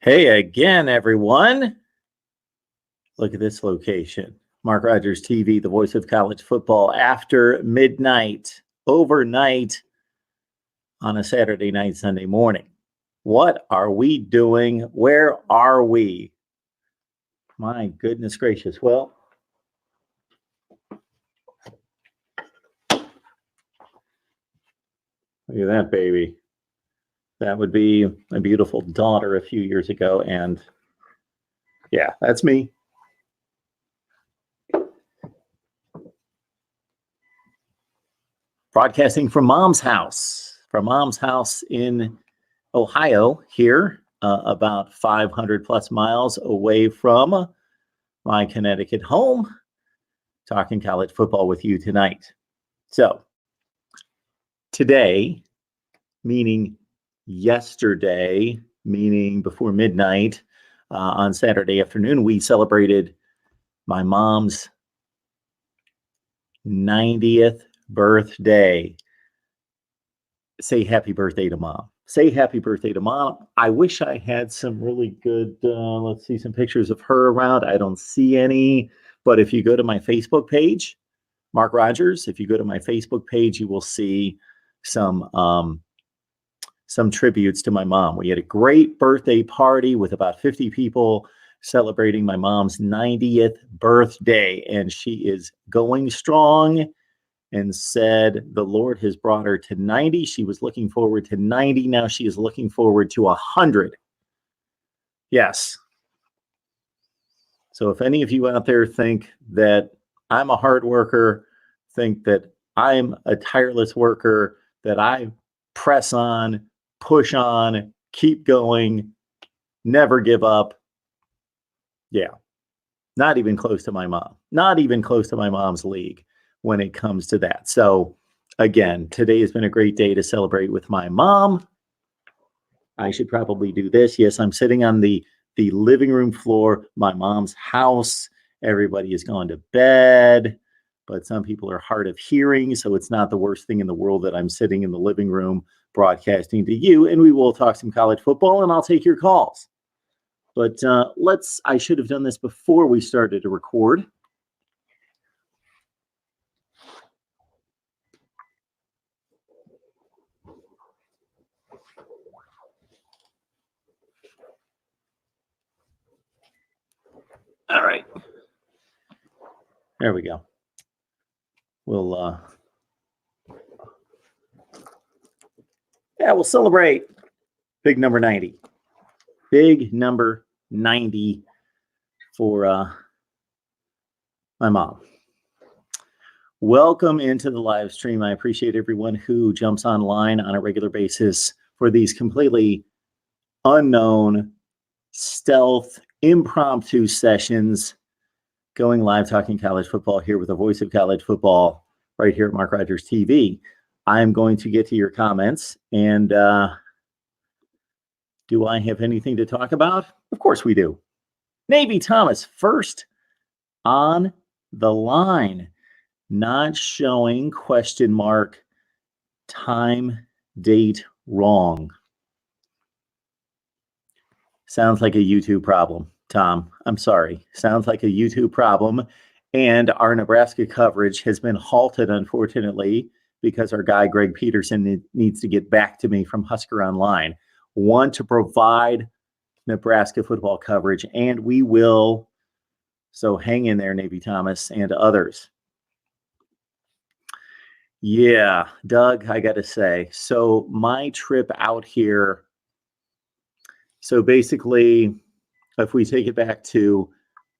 Hey again, everyone. Look at this location. MarkRogersTV, the voice of college football after midnight, overnight on a Saturday night, Sunday morning. What are we doing? Where are we? My goodness gracious. Well, look at that baby. That would be my beautiful daughter a few years ago. And yeah, that's me. Broadcasting from Mom's house in Ohio here, about 500 plus miles away from my Connecticut home, talking college football with you tonight. So today, meaning yesterday, meaning before midnight on Saturday afternoon, we celebrated my mom's 90th birthday. Say happy birthday to Mom. Say happy birthday to Mom. I wish I had some really good, let's see, some pictures of her around. I don't see any, but if you go to my Facebook page, Mark Rogers, if you go to my Facebook page, you will see some tributes to my mom. We had a great birthday party with about 50 people celebrating my mom's 90th birthday, and she is going strong and said the Lord has brought her to 90. She was looking forward to 90. Now she is looking forward to 100. Yes. So if any of you out there think that I'm a hard worker, think that I'm a tireless worker, that I press on, push on, keep going, never give up. Yeah. Not even close to my mom. Not even close to my mom's league when it comes to that. So again, today has been a great day to celebrate with my mom. I should probably do this. Yes, I'm sitting on the living room floor, my mom's house. Everybody is going to bed, but some people are hard of hearing, so it's not the worst thing in the world that I'm sitting in the living room broadcasting to you, and we will talk some college football, and I'll take your calls. But I should have done this before we started to record. All right. There we go. We'll celebrate big number 90. Big number 90 for my mom. Welcome into the live stream. I appreciate everyone who jumps online on a regular basis for these completely unknown, stealth, impromptu sessions, going live talking college football here with the voice of college football right here at Mark Rogers TV. I'm going to get to your comments. And do I have anything to talk about? Of course we do. Navy Thomas first on the line. Not showing ? Time, date wrong. Sounds like a YouTube problem, Tom. I'm sorry. Sounds like a YouTube problem. And our Nebraska coverage has been halted, unfortunately, because our guy, Greg Peterson, needs to get back to me from Husker Online. Want to provide Nebraska football coverage, and we will. So hang in there, Navy Thomas and others. Yeah, Doug, I got to say. So my trip out here, so basically, if we take it back to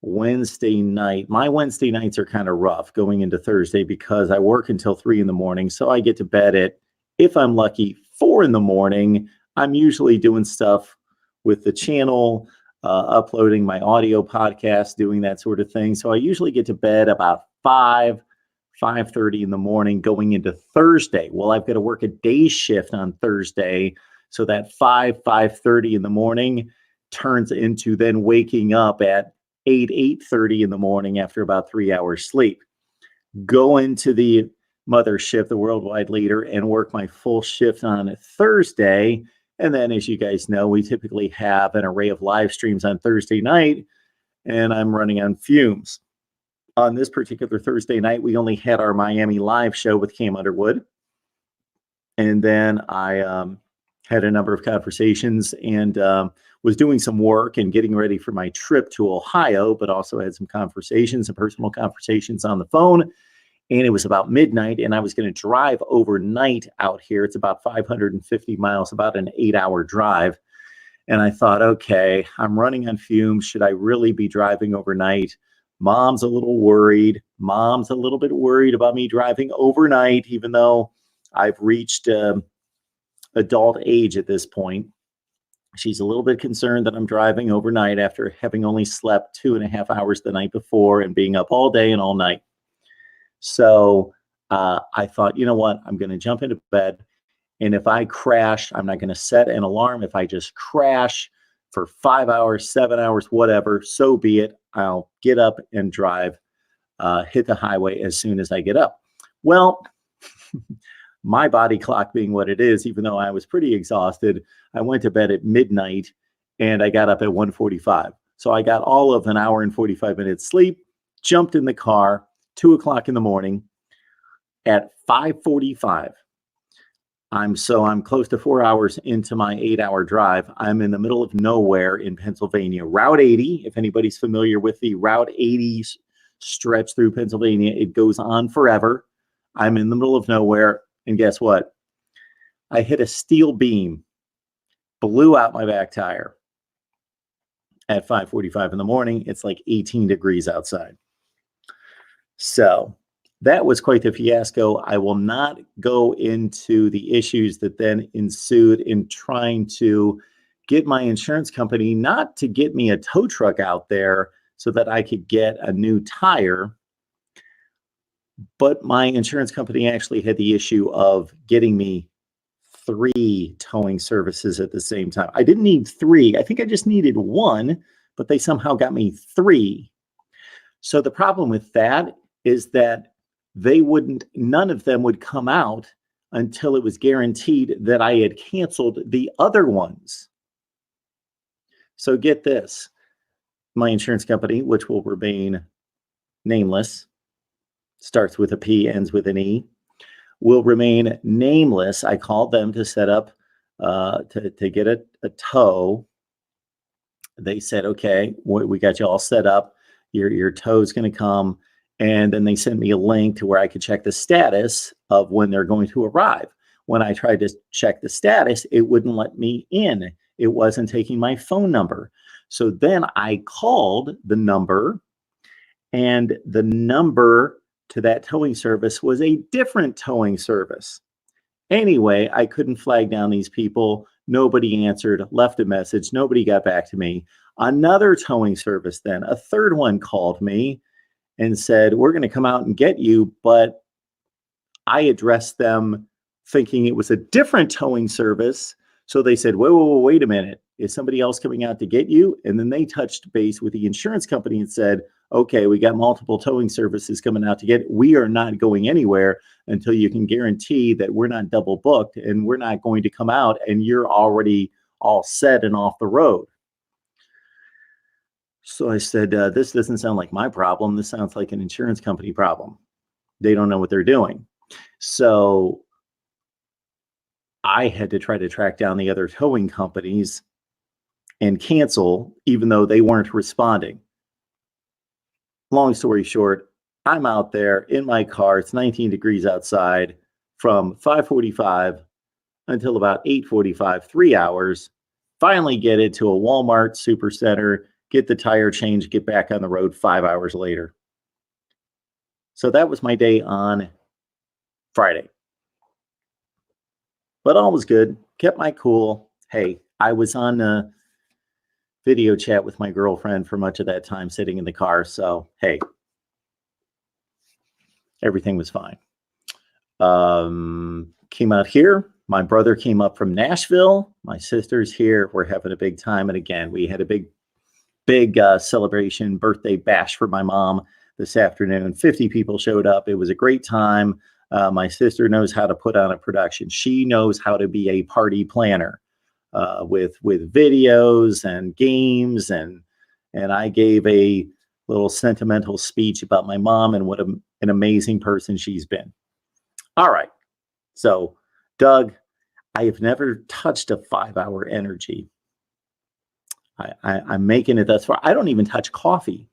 Wednesday night, my Wednesday nights are kind of rough going into Thursday because I work until 3 a.m. So I get to bed at, if I'm lucky, 4 a.m. I'm usually doing stuff with the channel, uploading my audio podcast, doing that sort of thing. So I usually get to bed about 5:30 in the morning going into Thursday. Well, I've got to work a day shift on Thursday. So that 5:30 in the morning turns into then waking up at 8:30 in the morning after about 3 hours sleep. Go into the mothership, the worldwide leader, and work my full shift on a Thursday. And then, as you guys know, we typically have an array of live streams on Thursday night, and I'm running on fumes. On this particular Thursday night, we only had our Miami live show with Cam Underwood. And then I had a number of conversations and was doing some work and getting ready for my trip to Ohio, but also had some conversations, some personal conversations on the phone. And it was about midnight, and I was going to drive overnight out here. It's about 550 miles, about an 8-hour drive. And I thought, okay, I'm running on fumes. Should I really be driving overnight? Mom's a little worried. Mom's a little bit worried about me driving overnight, even though I've reached adult age at this point. She's a little bit concerned that I'm driving overnight after having only slept 2.5 hours the night before and being up all day and all night. So I thought, you know what? I'm going to jump into bed. And if I crash, I'm not going to set an alarm. If I just crash for 5 hours, 7 hours, whatever, so be it. I'll get up and drive, hit the highway as soon as I get up. Well, my body clock being what it is, even though I was pretty exhausted, I went to bed at midnight and I got up at 1:45. So I got all of an hour and 45 minutes sleep, jumped in the car, 2 o'clock in the morning. At 5:45, I'm close to 4 hours into my 8-hour drive. I'm in the middle of nowhere in Pennsylvania. Route 80, if anybody's familiar with the Route 80 stretch through Pennsylvania, it goes on forever. I'm in the middle of nowhere, and guess what? I hit a steel beam, blew out my back tire at 5:45 in the morning. It's like 18 degrees outside. So that was quite the fiasco. I will not go into the issues that then ensued in trying to get my insurance company not to get me a tow truck out there so that I could get a new tire, but my insurance company actually had the issue of getting me 3 towing services at the same time. I didn't need 3. I think I just needed 1, but they somehow got me 3. So the problem with that is that none of them would come out until it was guaranteed that I had canceled the other ones. So get this, my insurance company, which will remain nameless, starts with a P, ends with an E, will remain nameless. I called them to set up, to get a tow. They said, okay, we got you all set up. Your tow's going to come. And then they sent me a link to where I could check the status of when they're going to arrive. When I tried to check the status, it wouldn't let me in. It wasn't taking my phone number. So then I called the number, and the number to that towing service was a different towing service. Anyway, I couldn't flag down these people. Nobody answered, left a message. Nobody got back to me. Another towing service then, a third one called me and said, we're going to come out and get you. But I addressed them thinking it was a different towing service. So they said, wait a minute. Is somebody else coming out to get you? And then they touched base with the insurance company and said, okay, we got multiple towing services coming out to get it. We are not going anywhere until you can guarantee that we're not double booked and we're not going to come out and you're already all set and off the road. So I said, this doesn't sound like my problem. This sounds like an insurance company problem. They don't know what they're doing. So I had to try to track down the other towing companies and cancel, even though they weren't responding. Long story short, I'm out there in my car. It's 19 degrees outside from 5:45 until about 8:45, 3 hours. Finally get it to a Walmart Supercenter, get the tire changed, get back on the road 5 hours later. So that was my day on Friday. But all was good. Kept my cool. Hey, I was on a video chat with my girlfriend for much of that time, sitting in the car. So, hey, everything was fine. Came out here. My brother came up from Nashville. My sister's here. We're having a big time. And again, we had a big celebration, birthday bash for my mom this afternoon. 50 people showed up. It was a great time. My sister knows how to put on a production. She knows how to be a party planner. with videos and games, and I gave a little sentimental speech about my mom and what an amazing person she's been. All right. So, Doug, I have never touched a 5-hour energy. I'm making it thus far. I don't even touch coffee.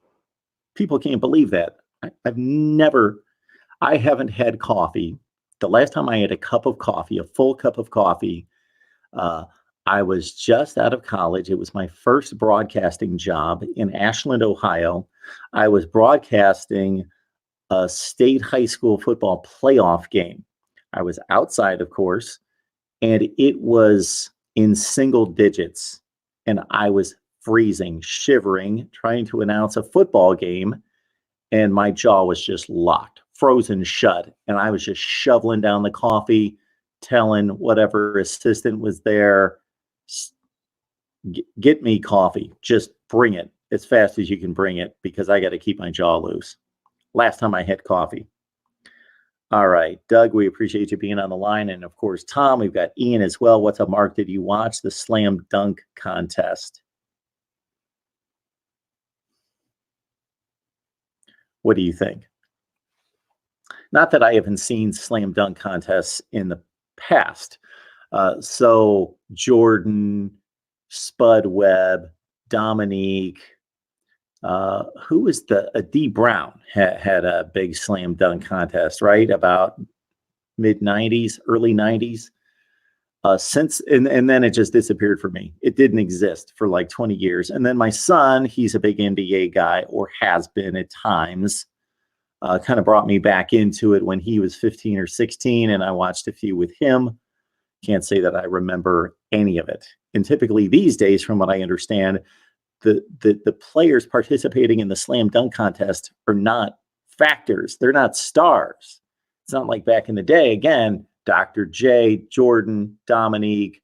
People can't believe that. I haven't had coffee. The last time I had a cup of coffee, a full cup of coffee, I was just out of college. It was my first broadcasting job in Ashland, Ohio. I was broadcasting a state high school football playoff game. I was outside, of course, and it was in single digits. And I was freezing, shivering, trying to announce a football game. And my jaw was just locked, frozen shut. And I was just shoveling down the coffee, telling whatever assistant was there, get me coffee. Just bring it as fast as you can bring it, because I got to keep my jaw loose. Last time I had coffee. All right, Doug, we appreciate you being on the line. And of course, Tom, we've got Ian as well. What's up, Mark? Did you watch the slam dunk contest? What do you think? Not that I haven't seen slam dunk contests in the past. So Jordan, Spud Webb, Dominique, who was D Brown had a big slam dunk contest, right? About mid 90s, early 90s. And then it just disappeared for me. It didn't exist for like 20 years. And then my son, he's a big NBA guy, or has been at times, kind of brought me back into it when he was 15 or 16. And I watched a few with him. Can't say that I remember any of it. And typically these days, from what I understand, the players participating in the slam dunk contest are not factors. They're not stars. It's not like back in the day. Again, Dr. J, Jordan, Dominique.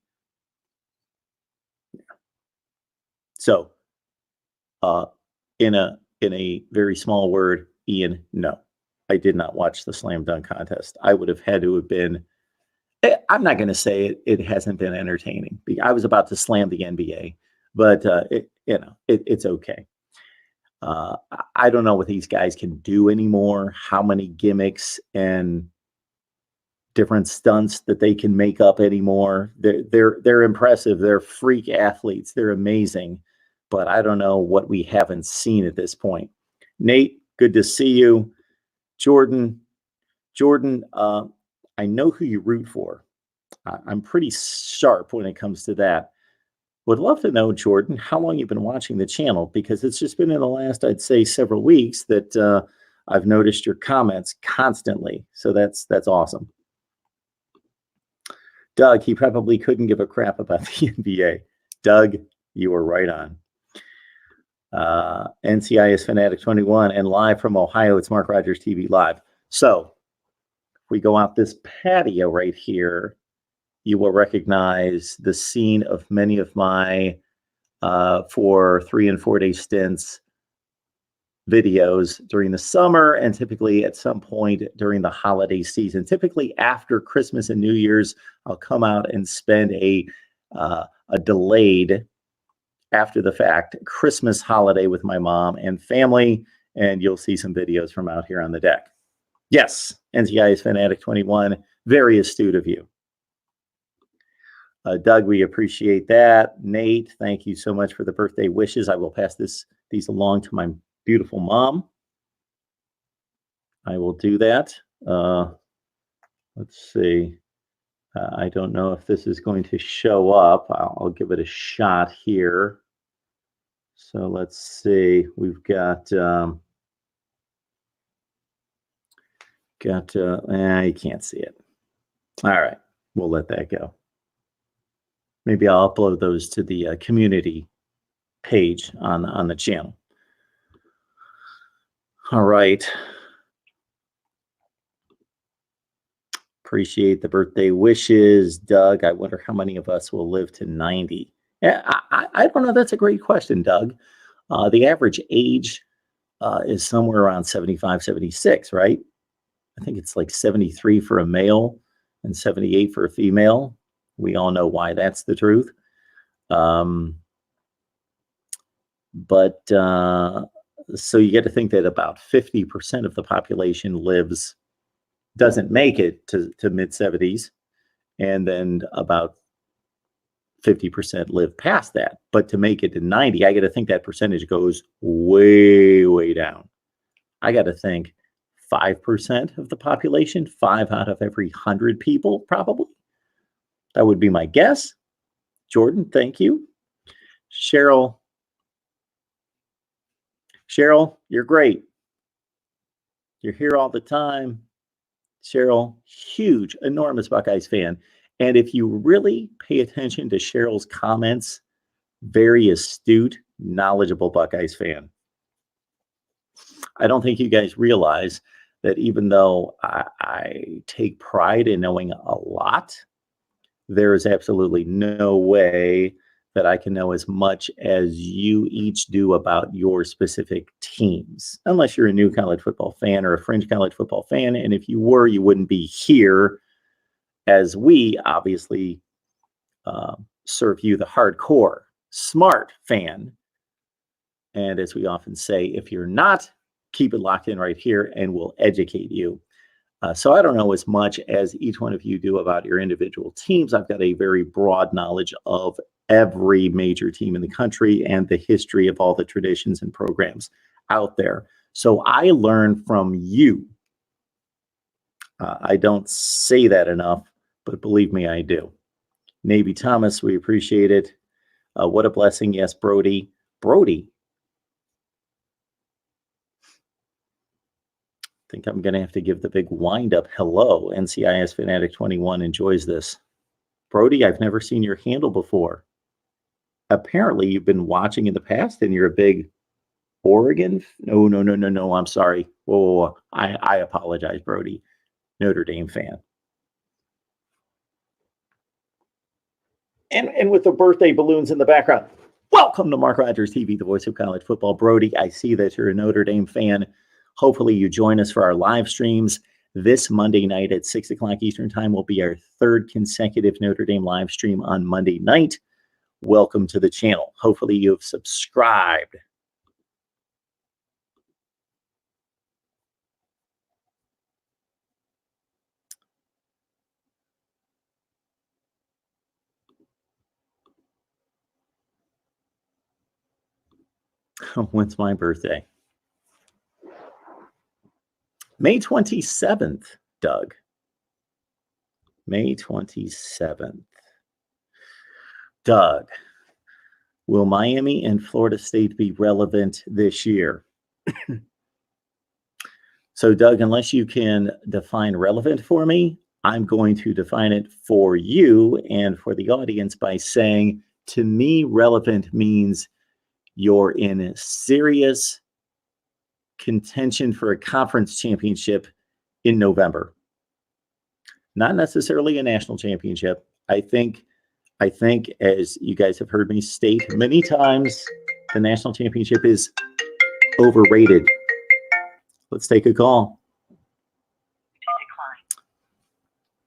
So, in a very small word, Ian, no, I did not watch the slam dunk contest. I would have had to have been. I'm not going to say it hasn't been entertaining. I was about to slam the NBA, but it's okay. I don't know what these guys can do anymore. How many gimmicks and different stunts that they can make up anymore. They're impressive. They're freak athletes. They're amazing, but I don't know what we haven't seen at this point. Nate, good to see you. Jordan, I know who you root for. I'm pretty sharp when it comes to that. Would love to know, Jordan, how long you've been watching the channel, because it's just been in the last, I'd say, several weeks that I've noticed your comments constantly. So that's awesome. Doug, he probably couldn't give a crap about the NBA. Doug, you were right on. NCIS Fanatic 21 and live from Ohio. It's Mark Rogers TV Live. So if we go out this patio right here, you will recognize the scene of many of my 4 3 and 4 day stints videos during the summer, and typically at some point during the holiday season. Typically after Christmas and New Year's, I'll come out and spend a delayed, after the fact, Christmas holiday with my mom and family, and you'll see some videos from out here on the deck. Yes, NCIS Fanatic 21, very astute of you. Doug, we appreciate that. Nate, thank you so much for the birthday wishes. I will pass these along to my beautiful mom. I will do that. Let's see. I don't know if this is going to show up. I'll give it a shot here. So let's see. We've got you can't see it. All right, we'll let that go. Maybe I'll upload those to the community page on the channel. All right. Appreciate the birthday wishes, Doug. I wonder how many of us will live to 90. Yeah, I don't know. That's a great question, Doug. The average age is somewhere around 75, 76, right? I think it's like 73 for a male and 78 for a female. We all know why that's the truth. So you get to think that about 50% of the population doesn't make it to mid 70s, and then about 50% live past that. But to make it to 90, I got to think that percentage goes way, way down. I got to think 5% of the population, 5 out of every 100 people, probably. That would be my guess. Jordan, thank you. Cheryl, you're great. You're here all the time. Cheryl, huge, enormous Buckeyes fan. And if you really pay attention to Cheryl's comments, very astute, knowledgeable Buckeyes fan. I don't think you guys realize that even though I take pride in knowing a lot, there is absolutely no way that I can know as much as you each do about your specific teams, unless you're a new college football fan or a fringe college football fan. And if you were, you wouldn't be here, as we obviously serve you, the hardcore, smart fan. And as we often say, if you're not, keep it locked in right here and we'll educate you. So I don't know as much as each one of you do about your individual teams. I've got a very broad knowledge of every major team in the country and the history of all the traditions and programs out there. So I learn from you. I don't say that enough, but believe me, I do. Navy Thomas, we appreciate it. What a blessing. Yes, Brody. Brody. I think I'm going to have to give the big wind-up hello. NCIS Fanatic 21 enjoys this. Brody, I've never seen your handle before. Apparently, you've been watching in the past, and you're a big Oregon. No. I'm sorry. Whoa. I apologize, Brody. Notre Dame fan. And with the birthday balloons in the background, welcome to Mark Rogers TV, the voice of college football. Brody, I see that you're a Notre Dame fan. Hopefully you join us for our live streams. This Monday night at 6 o'clock Eastern time will be our third consecutive Notre Dame live stream on Monday night. Welcome to the channel. Hopefully you've subscribed. When's my birthday? May 27th, Doug. May 27th. Doug, will Miami and Florida State be relevant this year? So, Doug, unless you can define relevant for me, I'm going to define it for you and for the audience by saying, to me, relevant means you're in serious contention for a conference championship in November. Not necessarily a national championship. I think, as you guys have heard me state many times, the national championship is overrated. Let's take a call.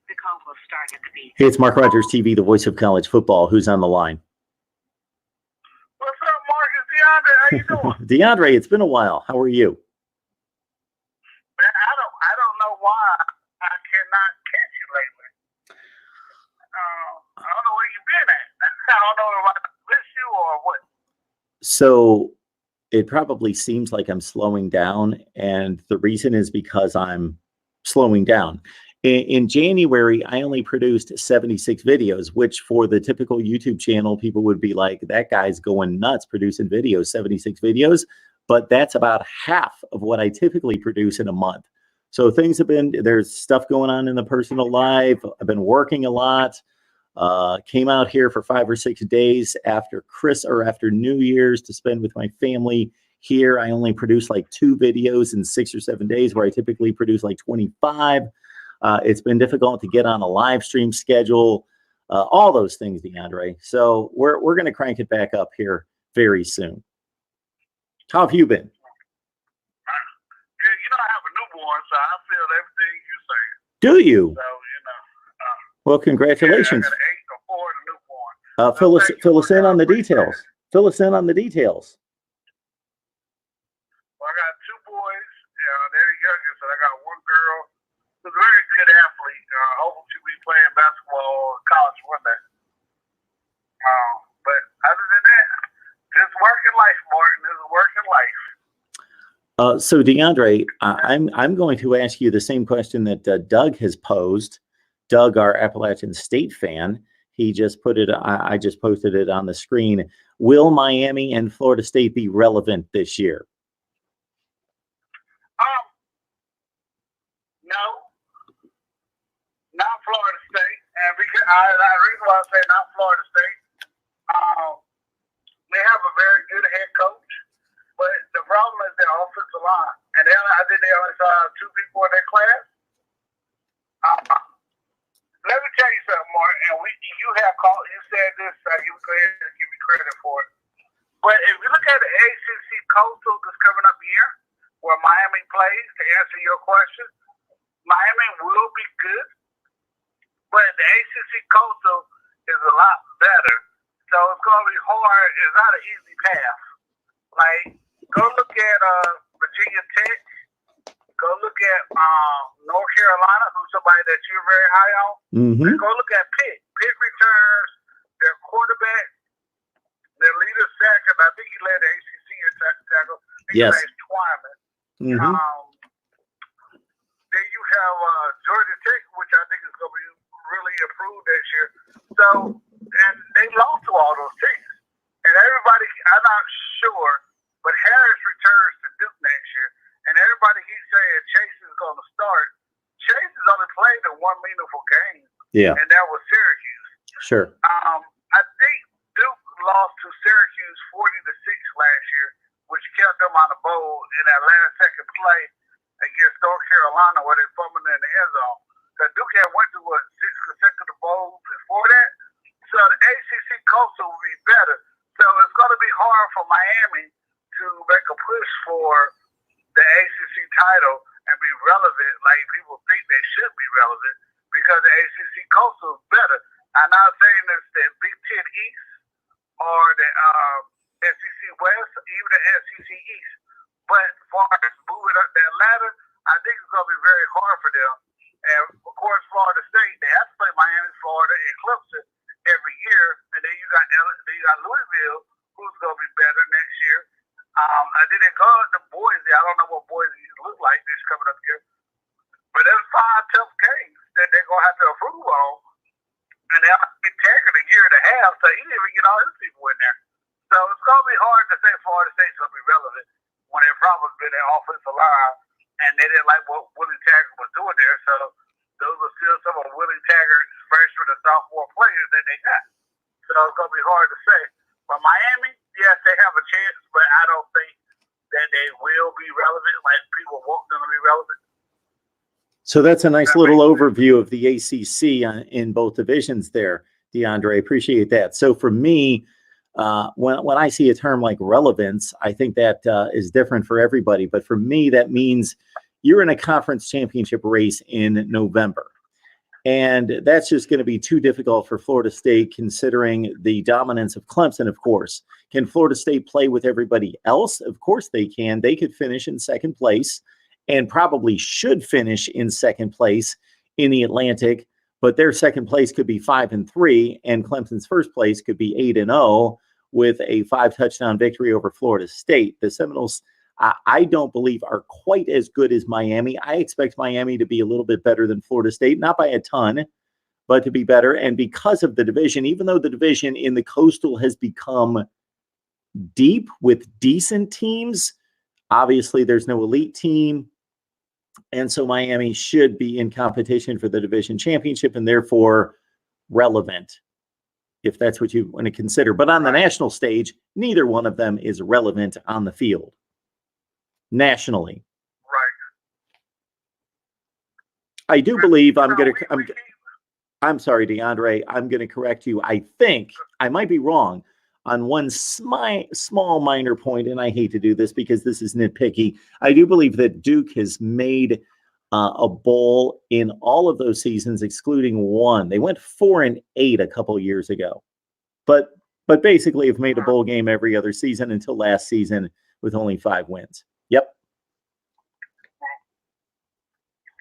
The call will start at the beep. Hey, it's Mark Rogers TV, the voice of college football. Who's on the line? What's up, Mark? It's DeAndre. How you doing? DeAndre, it's been a while. How are you? Man, I don't know why I cannot catch you lately. I don't know where you've been at. I don't know if I miss you or what. So it probably seems like I'm slowing down, and the reason is because I'm slowing down. In January, I only produced 76 videos, which for the typical YouTube channel, people would be like, that guy's going nuts producing videos, 76 videos. But that's about half of what I typically produce in a month. So things have been, there's stuff going on in the personal life. I've been working a lot. Came out here for 5 or 6 days after New Year's to spend with my family here. I only produced like 2 videos in 6 or 7 days, where I typically produce like 25. It's been difficult to get on a live stream schedule, all those things, DeAndre. So we're going to crank it back up here very soon. How have you been? Good. You know, I have a newborn, so I feel everything you're saying. Do you? So, you know. Well, congratulations. Yeah, I got an 8 or 4 and a newborn. Fill us Thank you for in that. on the I appreciate details. it. Fill us in on the details. Well, I got two boys. They're the youngest, and I got one girl who's a very good athlete. Hopefully she'll be playing basketball or college one day. But other than that, just working life, Martin. This is working life. So DeAndre, I'm going to ask you the same question that Doug has posed. Doug, our Appalachian State fan, he just put it. I just posted it on the screen. Will Miami and Florida State be relevant this year? No, not Florida State, and because the reason why I say not Florida State, they have a very good head coach, but the problem is their offensive line, and I think they only saw two people in their class. Let me tell you something, Mark, and you said this, you go ahead and give me credit for it. But if you look at the ACC Coastal this coming up year, where Miami plays, to answer your question, Miami will be good, but the ACC Coastal is a lot better. So it's going to be hard. It's not an easy path. Like, go look at Virginia Tech. Go look at North Carolina, who's somebody that you're very high on. Mm-hmm. Go look at Pitt. Pitt returns their quarterback, their leader second. I think he led the ACC in tackle. Yes. His name's Twyman. Mm-hmm. Then you have Georgia Tech, which I think is going to be really improved this year. So, and they lost to all those teams. And everybody, I'm not sure, but Harris returns to Duke next year. And everybody keeps saying Chase is going to start. Chase has only played in one meaningful game. Yeah. And that was Syracuse. Sure. I think Duke lost to Syracuse 40-6 last year, which kept them on the bowl in that last second play against North Carolina where they fumbled in the end zone. Because Duke had went to, 6 consecutive bowls before that. So the ACC Coastal will be better. So it's going to be hard for Miami to make a push for the ACC title and be relevant like people think they should be relevant because the ACC Coastal is better. I'm not saying it's the Big Ten East or the SEC West, even the SEC East. But as far as moving up that ladder, I think it's going to be very hard for them. And, of course, Florida State, they have to play Miami, Florida, and Clemson every year. And then you got Louisville, who's going to be better next year. I didn't go to Boise. I don't know what Boise look like this coming up here. But there's 5 tough games that they're going to have to improve on. And they'll get Taggart a year and a half, so he didn't even get all his people in there. So it's going to be hard to say Florida State's going to be relevant when their problem's been their offensive line, and they didn't like what Willie Taggart was doing there. So those are still some of Willie Taggart's freshman and sophomore players that they got. So it's going to be hard to say. But Miami, yes, they have a chance, but I don't think that they will be relevant like people want them to be relevant. So that's a nice little overview of the ACC in both divisions there, DeAndre. Appreciate that. So for me, when I see a term like relevance, I think that is different for everybody. But for me, that means you're in a conference championship race in November. And that's just going to be too difficult for Florida State, considering the dominance of Clemson, of course. Can Florida State play with everybody else? Of course they can. They could finish in second place and probably should finish in second place in the Atlantic. But their second place could be 5-3, and Clemson's first place could be 8-0 with a 5-touchdown victory over Florida State. The Seminoles, I don't believe, are quite as good as Miami. I expect Miami to be a little bit better than Florida State, not by a ton, but to be better. And because of the division, even though the division in the Coastal has become deep with decent teams, obviously there's no elite team. And so Miami should be in competition for the division championship and therefore relevant, if that's what you want to consider. But on the national stage, neither one of them is relevant on the field nationally. Right. I do believe I'm sorry, DeAndre, I'm going to correct you. I think I might be wrong on one small minor point, and I hate to do this because this is nitpicky. I do believe that Duke has made a bowl in all of those seasons, excluding one. They went 4-8 a couple years ago. but basically have made a bowl game every other season until last season with only 5 wins. Yep.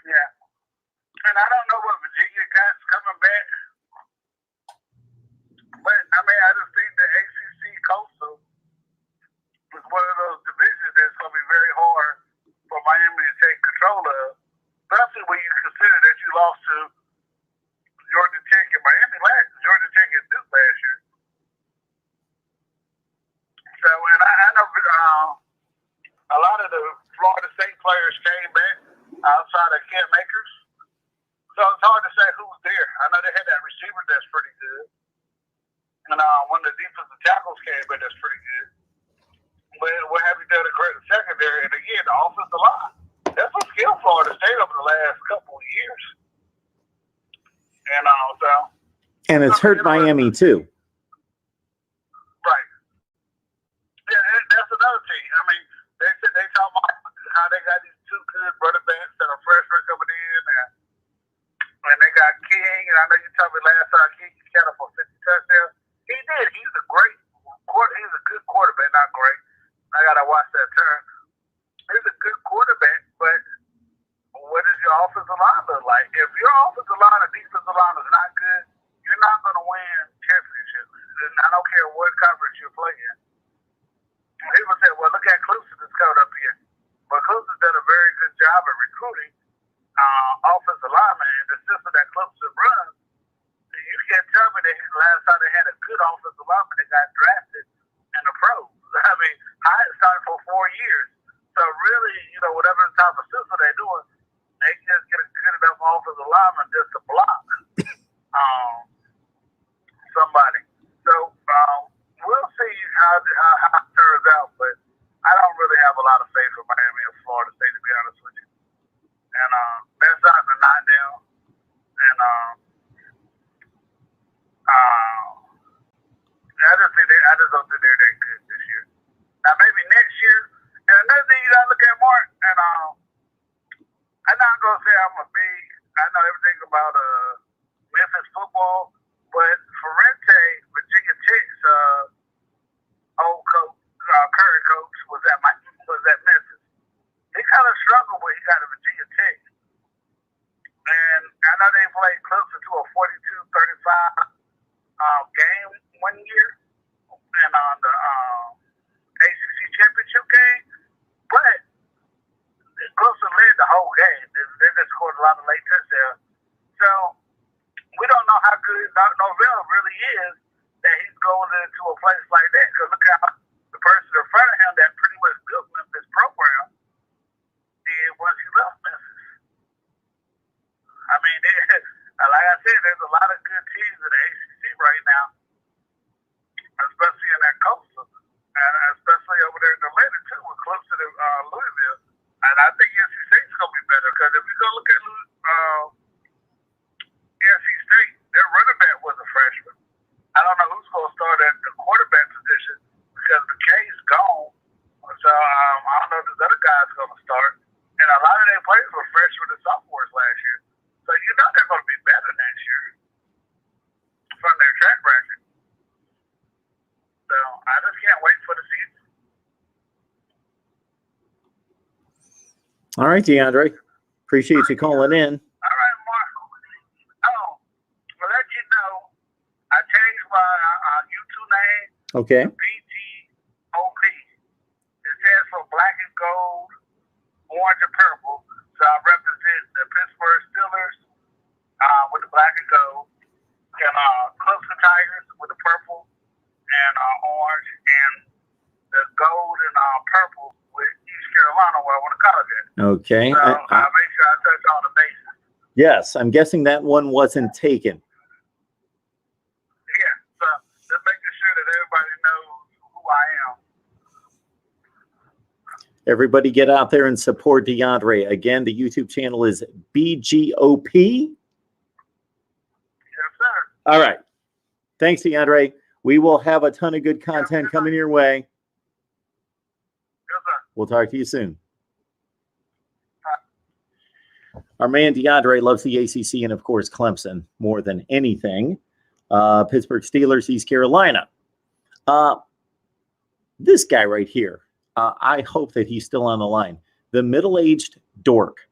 Yeah. And I don't know what Virginia got's coming back. But, I mean, I just think the ACC Coastal is one of those divisions that's going to be very hard for Miami to take control of, especially when you consider that you lost to Georgia Tech and Miami Georgia Tech and Duke last year. So, and I know a lot of the Florida State players came back outside of Cam Akers. So it's hard to say who's there. I know they had that receiver that's pretty good. And when the defensive tackles came in, that's pretty good. But what have you done to correct the secondary? And again, the offensive line. That's what skilled Florida State over the last couple of years. And so. And it's hurt Miami too. Right. Yeah, that's another thing. I mean, they talk about how they got these 2 good running backs that are freshmen coming in, and they got King. And I know you told me last time King got up for 50 touchdowns. He did. He's a good quarterback. Not great. I gotta watch that turn. He's a good quarterback, but what does your offensive line look like? If your offensive line and defensive line is not good, you're not going to win championships. And I don't care what conference you're playing. People say, well, look at Clemson that's coming up here. But Clemson's done a very good job of recruiting offensive linemen, and the system that Clemson runs. You can't tell me that last time they had a good offensive lineman that got drafted in the pros. I mean, Hyatt started for 4 years. So really, whatever type of system they're doing, they just get a good enough offensive lineman just to block somebody. So we'll see how it turns out, but I don't really have a lot of faith in Miami or Florida State, to be honest with you. And that's not to knock down. And I just don't think they're that good this year. Now maybe next year. And another thing you gotta look at, Mark, and I'm not gonna say I know everything about Memphis football, but Ferente, Virginia Tech's old coach, current coach, was at Memphis. He kind of struggled when he got to Virginia Tech, and I know they played closer to a 42-35 game one year, and on the ACC championship game, but Clemson led the whole game. They just scored a lot of late touchdowns. So we don't know how good Norvell really is that he's going into a place like that. Because look how the person in front of him that pretty much built Memphis program did once he left Memphis. I mean, like I said, there's a lot of good teams in the ACC right now, especially in that coastal, and especially over there in Atlanta too, with Clemson and Louisville. And I think NC State's going to be better because if you go look at NC State, their running back was a freshman. I don't know who's going to start at the quarterback position because McKay's gone. So I don't know if this other guy's going to start. And a lot of their players were freshmen and sophomores last year. So you know they're going to be better next year from their track record. So I just can't wait for the season. All right, DeAndre. Appreciate you calling in. All right, Mark. Oh, to let you know, I changed my YouTube name Okay. to BGOP. It stands for Black and Gold, Orange and Purple. So I represent the Pittsburgh Steelers with the black and gold, and Clemson Tigers with the purple and orange, and the gold and purple with East Carolina, where I want to college at. Okay. So I make sure I touch all the bases. Yes, I'm guessing that one wasn't taken. Yeah, so just making sure that everybody knows who I am. Everybody get out there and support DeAndre. Again, the YouTube channel is BGOP. Yes, sir. All right. Thanks, DeAndre. We will have a ton of good content coming your way. Yes, sir. We'll talk to you soon. Our man DeAndre loves the ACC and, of course, Clemson more than anything. Pittsburgh Steelers, East Carolina. This guy right here, I hope that he's still on the line. The middle-aged dork.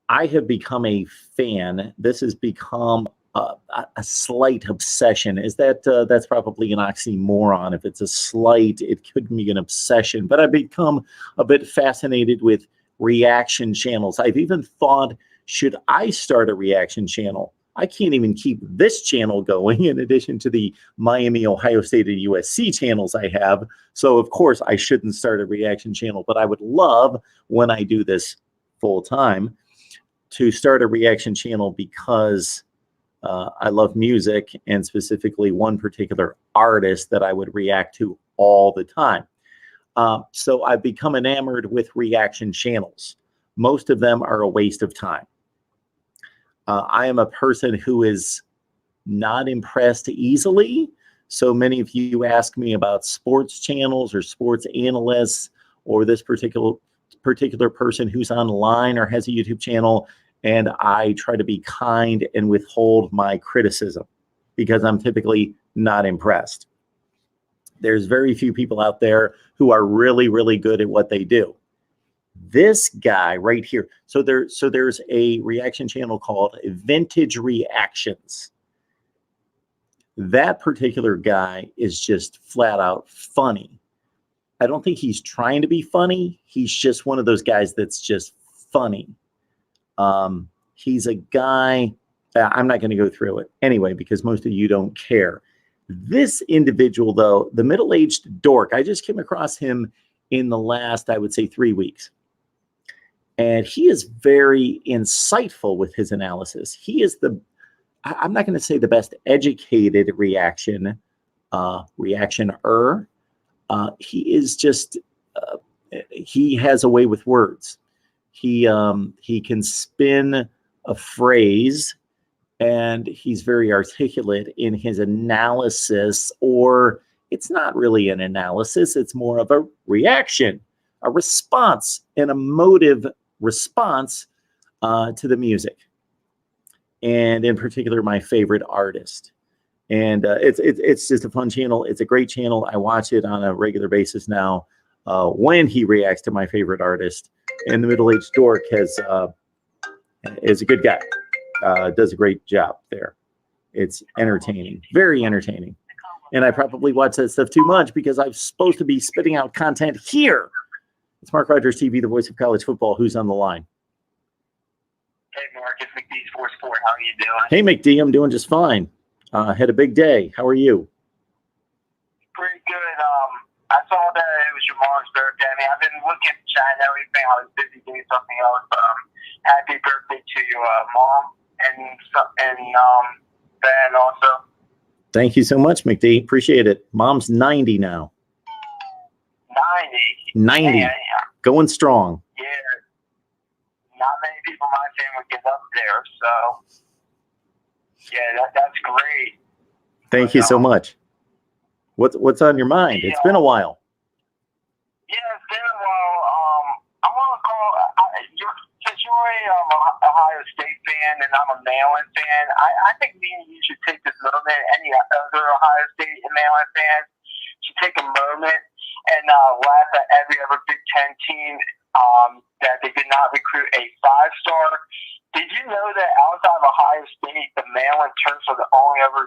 I have become a fan. This has become a slight obsession. Is that that's probably an oxymoron? If it's a slight, it could be an obsession. But I've become a bit fascinated with reaction channels. I've even thought, should I start a reaction channel? I can't even keep this channel going in addition to the Miami, Ohio State, and USC channels I have. So, of course, I shouldn't start a reaction channel. But I would love, when I do this full time, to start a reaction channel because I love music, and specifically one particular artist that I would react to all the time. So I've become enamored with reaction channels. Most of them are a waste of time. I am a person who is not impressed easily. So many of you ask me about sports channels or sports analysts or this particular person who's online or has a YouTube channel, and I try to be kind and withhold my criticism because I'm typically not impressed. There's very few people out there who are really, really good at what they do. This guy right here. So there's a reaction channel called Vintage Reactions. That particular guy is just flat out funny. I don't think he's trying to be funny. He's just one of those guys that's just funny. He's a guy, I'm not going to go through it anyway, because most of you don't care. This individual, though, the middle-aged dork, I just came across him in the last, I would say, 3 weeks. And he is very insightful with his analysis. He is I'm not going to say the best educated reactioner. He is just, he has a way with words. He can spin a phrase, and he's very articulate in his analysis, or it's not really an analysis. It's more of a reaction, a response, an emotive response to the music. And in particular, my favorite artist. And it's just a fun channel. It's a great channel. I watch it on a regular basis now when he reacts to my favorite artist. And the middle-aged dork is a good guy. Does a great job there. It's entertaining, very entertaining. And I probably watch that stuff too much because I'm supposed to be spitting out content here. It's MarkRogersTV, the voice of college football. Who's on the line? Hey, Mark, it's McD Sports 4. How are you doing? Hey, McD, I'm doing just fine. Had a big day. How are you? Pretty good. I saw that it was your mom's birthday. I mean, I've been looking at the chat and everything. I was busy doing something else. Happy birthday to your mom and Ben also. Thank you so much, McD. Appreciate it. Mom's 90 now. 90. Yeah. Going strong. Yeah. Not many people in my family get up there, so yeah, that's great. Thank you so much. What's on your mind? It's been a while. Yeah, it's been a while. I want to call. Since you're a Ohio State fan and I'm a Maryland fan, I think me and you should take this moment. Any other Ohio State and Maryland fans should take a moment and laugh at every other Big Ten team that they did not recruit a 5-star. Did you know that outside of Ohio State, the Maryland Terps are the only other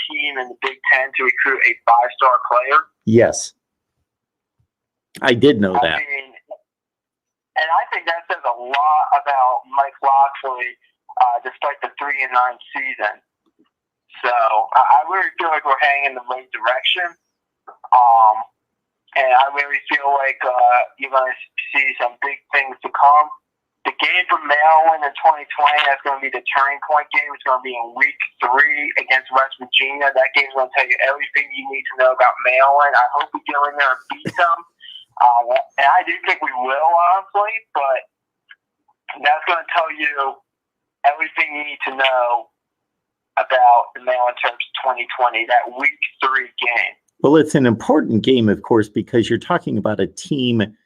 team in the Big Ten to recruit a 5-star player? Yes. I did know that. I mean, and I think that says a lot about Mike Locksley, despite the 3-9 season. So I really feel like we're heading in the right direction. And I really feel like you're going to see some big things to come. The game for Maryland in 2020, that's going to be the turning point game. It's going to be in week 3 against West Virginia. That game's going to tell you everything you need to know about Maryland. I hope we go in there and beat them. And I do think we will, honestly, but that's going to tell you everything you need to know about the Maryland Terps 2020, that week 3 game. Well, it's an important game, of course, because you're talking about a team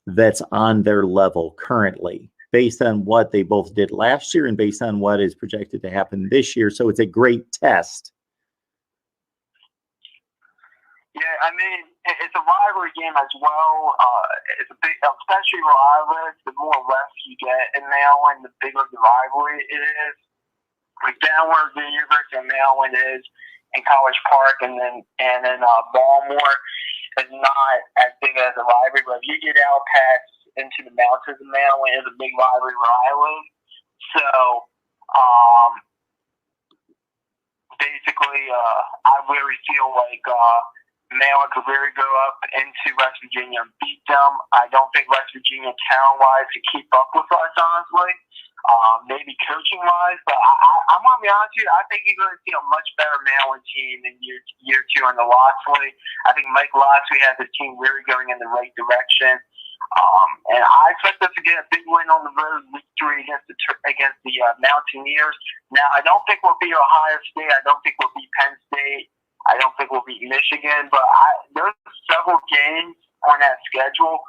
that's on their level currently. based on what they both did last year and based on what is projected to happen this year. So it's a great test. Yeah, I mean, it's a rivalry game as well. It's a big, especially rivalry. The more reps you get in Maryland, the bigger the rivalry it is. Like down where the University of Maryland is in College Park, and then Baltimore is not as big as a rivalry. But if you get out past into the mountains of Maryland, it's a big rivalry where I live. So, basically, I really feel like Maryland could really go up into West Virginia and beat them. I don't think West Virginia talent-wise could keep up with us, honestly. Maybe coaching-wise, but I'm going to be honest with you, I think you're going to see a much better Maryland team in year two in the Loxley. I think Mike Loxley has his team really going in the right direction. And I expect us to get a big win on the road, week 3 against the Mountaineers. Now, I don't think we'll beat Ohio State. I don't think we'll beat Penn State. I don't think we'll beat Michigan. But there's several games on that schedule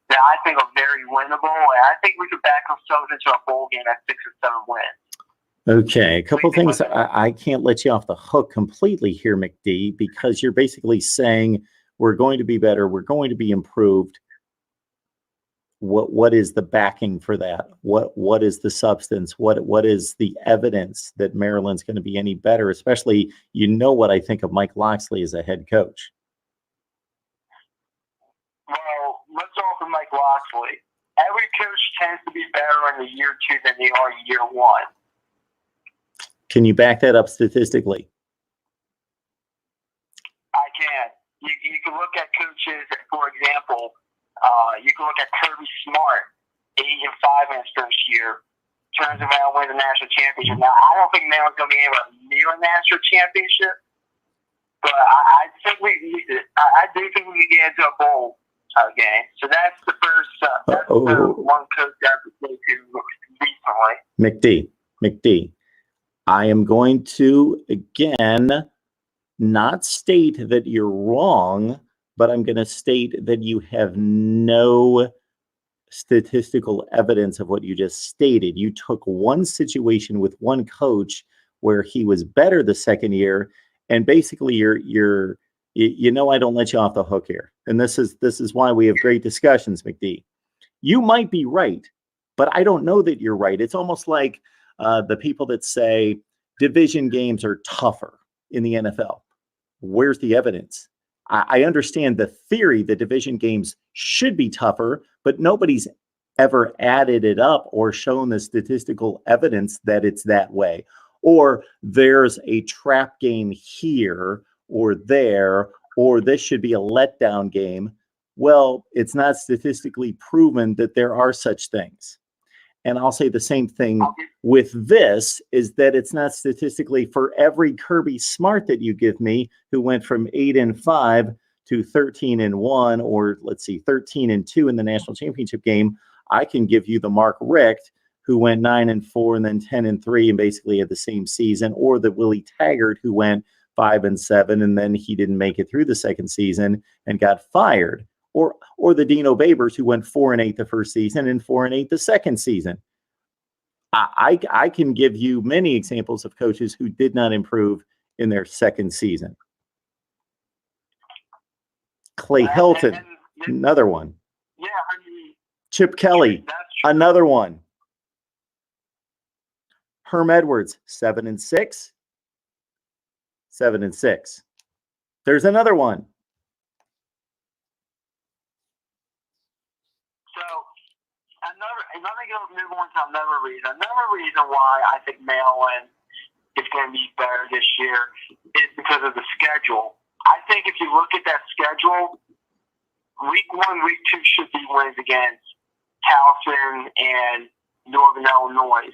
that I think are very winnable. And I think we could back ourselves into a bowl game at 6 or 7 wins. Okay, a couple things. I can't let you off the hook completely here, McD, because you're basically saying we're going to be better, we're going to be improved. What is the backing for that? What is the substance? What is the evidence that Maryland's going to be any better? Especially, what I think of Mike Loxley as a head coach. Well, let's go for Mike Loxley. Every coach tends to be better in the year 2 than they are in year 1. Can you back that up statistically? I can. You can look at coaches, for example. You can look at Kirby Smart, 8-5 in his first year, turns around, wins a national championship. Now, I don't think Maryland's going to be able to near a national championship, but I do think we can get into a bowl game. So that's the first. That's the one coach that I've been to recently. McD, I am going to again not state that you're wrong, but I'm going to state that you have no statistical evidence of what you just stated. You took one situation with one coach where he was better the second year, and basically I don't let you off the hook here. And this is why we have great discussions, McD. You might be right, but I don't know that you're right. It's almost like the people that say division games are tougher in the NFL. Where's the evidence? I understand the theory that division games should be tougher, but nobody's ever added it up or shown the statistical evidence that it's that way. Or there's a trap game here or there, or this should be a letdown game. Well, it's not statistically proven that there are such things. And I'll say the same thing with this, is that it's not statistically for every Kirby Smart that you give me, who went from 8-5 to 13-1, or 13-2 in the national championship game. I can give you the Mark Richt, who went 9-4 and then 10-3 and basically had the same season, or the Willie Taggart, who went 5-7 and then he didn't make it through the second season and got fired. Or the Dino Babers, who went 4-8 the first season and 4-8 the second season. I can give you many examples of coaches who did not improve in their second season. Clay Helton, another one. Yeah, I mean, Chip Kelly, another one. Herm Edwards, 7-6. 7-6. There's another one. Move on to another reason. Another reason why I think Maryland is going to be better this year is because of the schedule. I think if you look at that schedule, week 1, week 2 should be wins against Towson and Northern Illinois.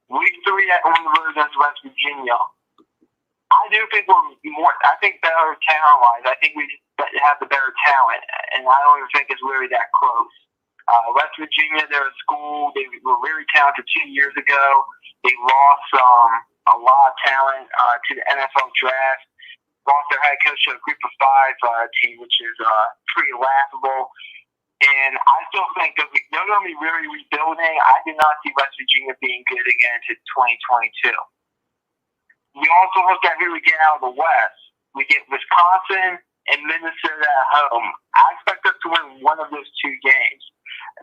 Week 3 on the road against West Virginia. I do think we're more. I think better talent-wise. I think we have the better talent, and I don't even think it's really that close. West Virginia, they're a school. They were very talented 2 years ago. They lost a lot of talent to the NFL draft. Lost their head coach to a group of 5 team, which is pretty laughable. And I still think that they're going to be really rebuilding. I do not see West Virginia being good again into 2022. We also look at who we get out of the West. We get Wisconsin and Minnesota at home. I expect us to win one of those two games.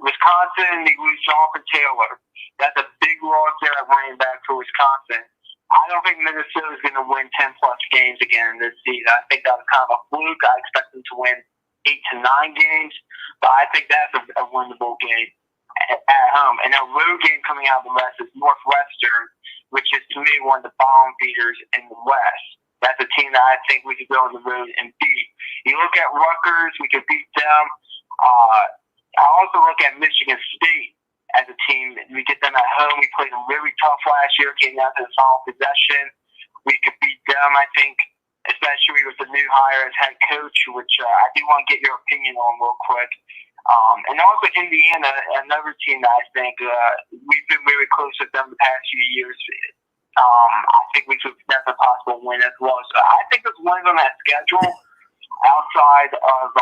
Wisconsin, they lose Jonathan Taylor. That's a big loss there at running back for Wisconsin. I don't think Minnesota is going to win 10-plus games again this season. I think that was kind of a fluke. I expect them to win 8 to 9 games, but I think that's a winnable game at home. And a road game coming out of the West is Northwestern, which is to me one of the bottom feeders in the West. That's a team that I think we could go on the road and beat. You look at Rutgers, we could beat them. I also look at Michigan State as a team. We get them at home. We played them really tough last year, came down to the final possession. We could beat them, I think, especially with the new hire as head coach, which I do want to get your opinion on real quick. And also Indiana, another team that I think we've been really close with them the past few years. I think that's a possible win as well. So I think there's wins on that schedule outside of,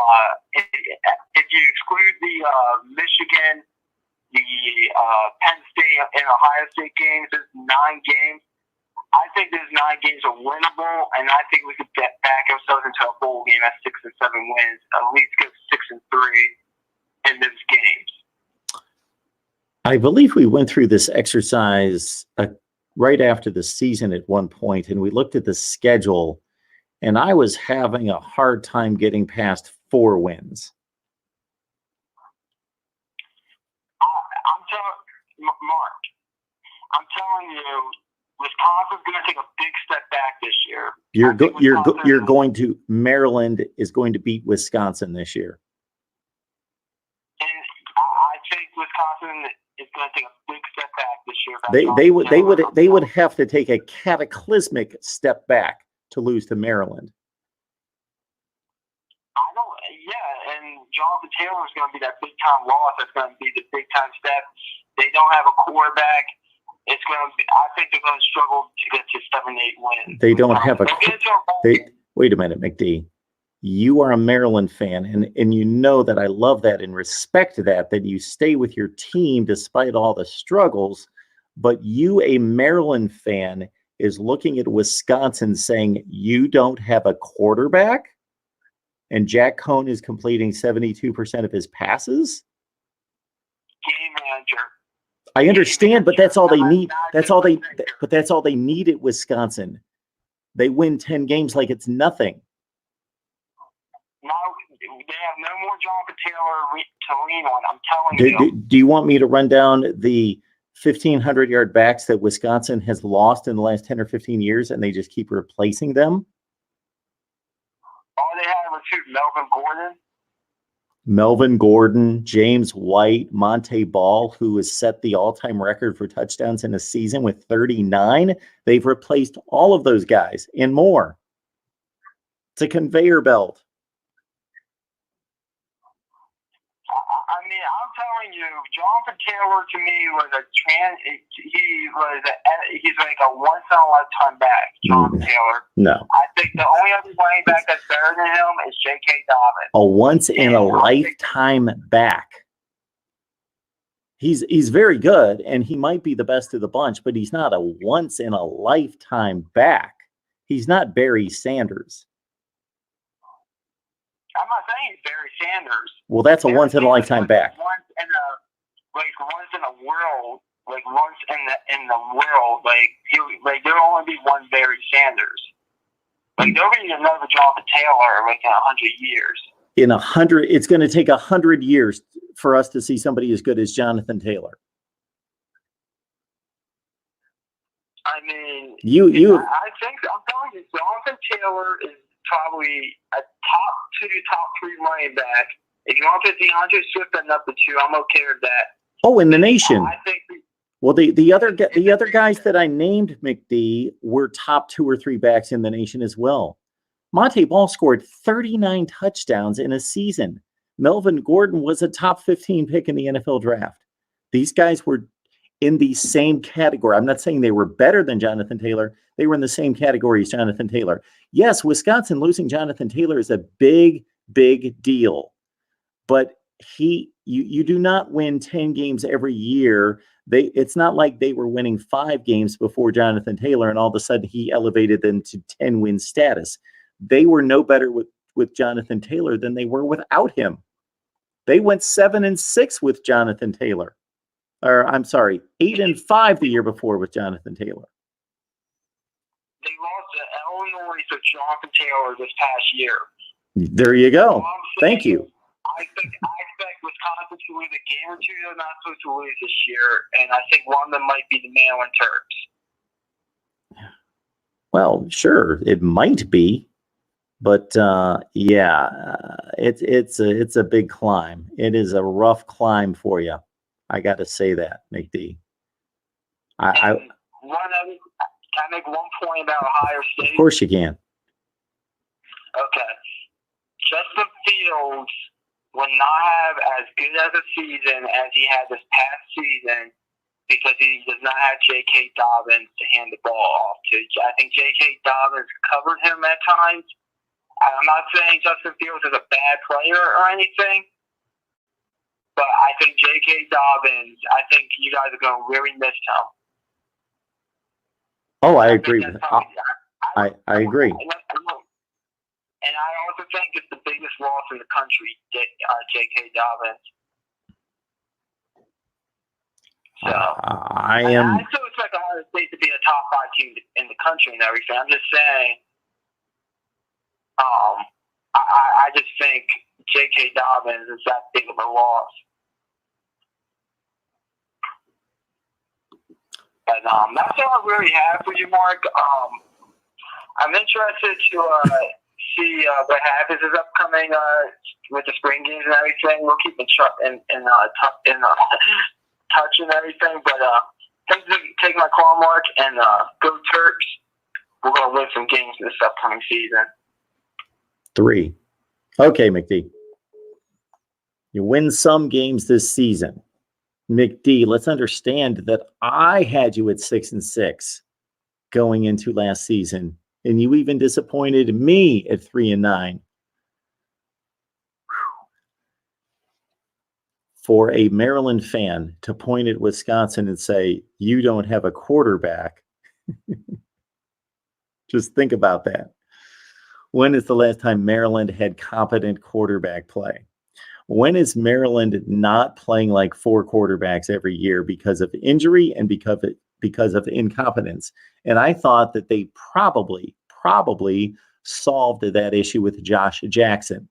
if you exclude the Michigan, the Penn State and Ohio State games, there's 9 games. I think those 9 games are winnable, and I think we could get back ourselves into a bowl game at 6 and 7 wins, at least go 6 and 3 in those games. I believe we went through this exercise right after the season at one point, and we looked at the schedule, and I was having a hard time getting past 4 wins. Mark, I'm telling you, Wisconsin's going to take a big step back this year. You're going to Maryland is going to beat Wisconsin this year. And I think Wisconsin is going to take a big step back this year. They would have to take a cataclysmic step back to lose to Maryland. And Jonathan Taylor is going to be that big time loss. That's going to be the big time step. They don't have a quarterback. It's going to be, I think they're going to struggle to get to 7, 8 wins. They don't have wait a minute, McD. You are a Maryland fan, and you know that I love that and respect that you stay with your team despite all the struggles. But you, a Maryland fan, is looking at Wisconsin saying you don't have a quarterback, and Jack Cohn is completing 72% of his passes. Game manager. I understand, but that's all they need. That's all they need at Wisconsin. They win 10 games like it's nothing. No, they have no more Jonathan Taylor to lean on. I'm telling you. Do you want me to run down the 1,500-yard backs that Wisconsin has lost in the last 10 or 15 years, and they just keep replacing them? All they had was Melvin Gordon, James White, Monte Ball, who has set the all-time record for touchdowns in a season with 39. They've replaced all of those guys and more. It's a conveyor belt. I mean, I'm telling you, Jonathan Taylor to me was he's like a once in a lifetime back. Jonathan Taylor. No. I think the only other running back that's better than him is J.K. Dobbins. A once in a lifetime back. He's very good, and he might be the best of the bunch, but he's not a once in a lifetime back. He's not Barry Sanders. I'm not saying it's Barry Sanders. Well, that's a once in a lifetime back. Once in the world. There'll only be one Barry Sanders. Like nobody knows another Jonathan Taylor like in 100 years. In 100, it's going to take 100 years for us to see somebody as good as Jonathan Taylor. I mean, I think I'm telling you, Jonathan Taylor is probably a top 2, top 3 running back. If you want to put DeAndre Swift at number 2, I'm okay with that. Oh, in the nation. I think. Well, the other guys that I named, McD, were top 2 or 3 backs in the nation as well. Monte Ball scored 39 touchdowns in a season. Melvin Gordon was a top 15 pick in the NFL draft. These guys were in the same category. I'm not saying they were better than Jonathan Taylor. They were in the same category as Jonathan Taylor. Yes, Wisconsin losing Jonathan Taylor is a big, big deal. But you do not win 10 games every year. It's not like they were winning 5 games before Jonathan Taylor and all of a sudden he elevated them to 10-win status. They were no better with Jonathan Taylor than they were without him. They went 7-6 with Jonathan Taylor. Or I'm sorry, 8-5 the year before with Jonathan Taylor. They lost to Illinois to Jonathan Taylor this past year. There you go. Thank you. I expect Wisconsin to lose a game or two they're not supposed to lose this year, and I think one of them might be the Maryland Terps. Well, sure, it might be, but it's a big climb. It is a rough climb for you. I got to say that, McD. Can I make one point about Ohio State? Of course you can. Okay. Justin Fields will not have as good as a season as he had this past season because he does not have J.K. Dobbins to hand the ball off to. I think J.K. Dobbins covered him at times. I'm not saying Justin Fields is a bad player or anything, but I think J.K. Dobbins, I think you guys are going to really miss him. Oh, I agree with that. I agree. And I also think it's the biggest loss in the country, J.K. Dobbins. So I still expect Ohio State to be a top 5 team in the country and everything. I'm just saying, I just think J.K. Dobbins is that big of a loss. But that's all I really have for you, Mark. I'm interested to see what happens is upcoming with the spring games and everything. We'll keep in touch and everything. But thanks for taking my call, Mark, and go Terps. We're going to win some games this upcoming season. 3. Okay, McD. You win some games this season. McD, let's understand that I had you at 6-6 going into last season, and you even disappointed me at 3-9. For a Maryland fan to point at Wisconsin and say, you don't have a quarterback. Just think about that. When is the last time Maryland had competent quarterback play? When is Maryland not playing like 4 quarterbacks every year because of injury and because of incompetence? And I thought that they probably solved that issue with Josh Jackson,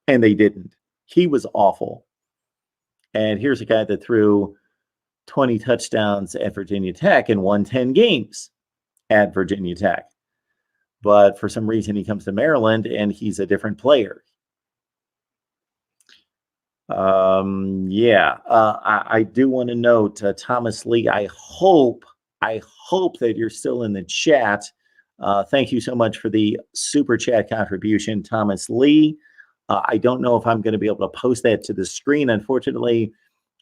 and they didn't. He was awful. And here's a guy that threw 20 touchdowns at Virginia Tech and won 10 games at Virginia Tech. But for some reason, he comes to Maryland and he's a different player. I do want to note, Thomas Lee, I hope that you're still in the chat. Thank you so much for the super chat contribution, Thomas Lee. I don't know if I'm going to be able to post that to the screen. Unfortunately,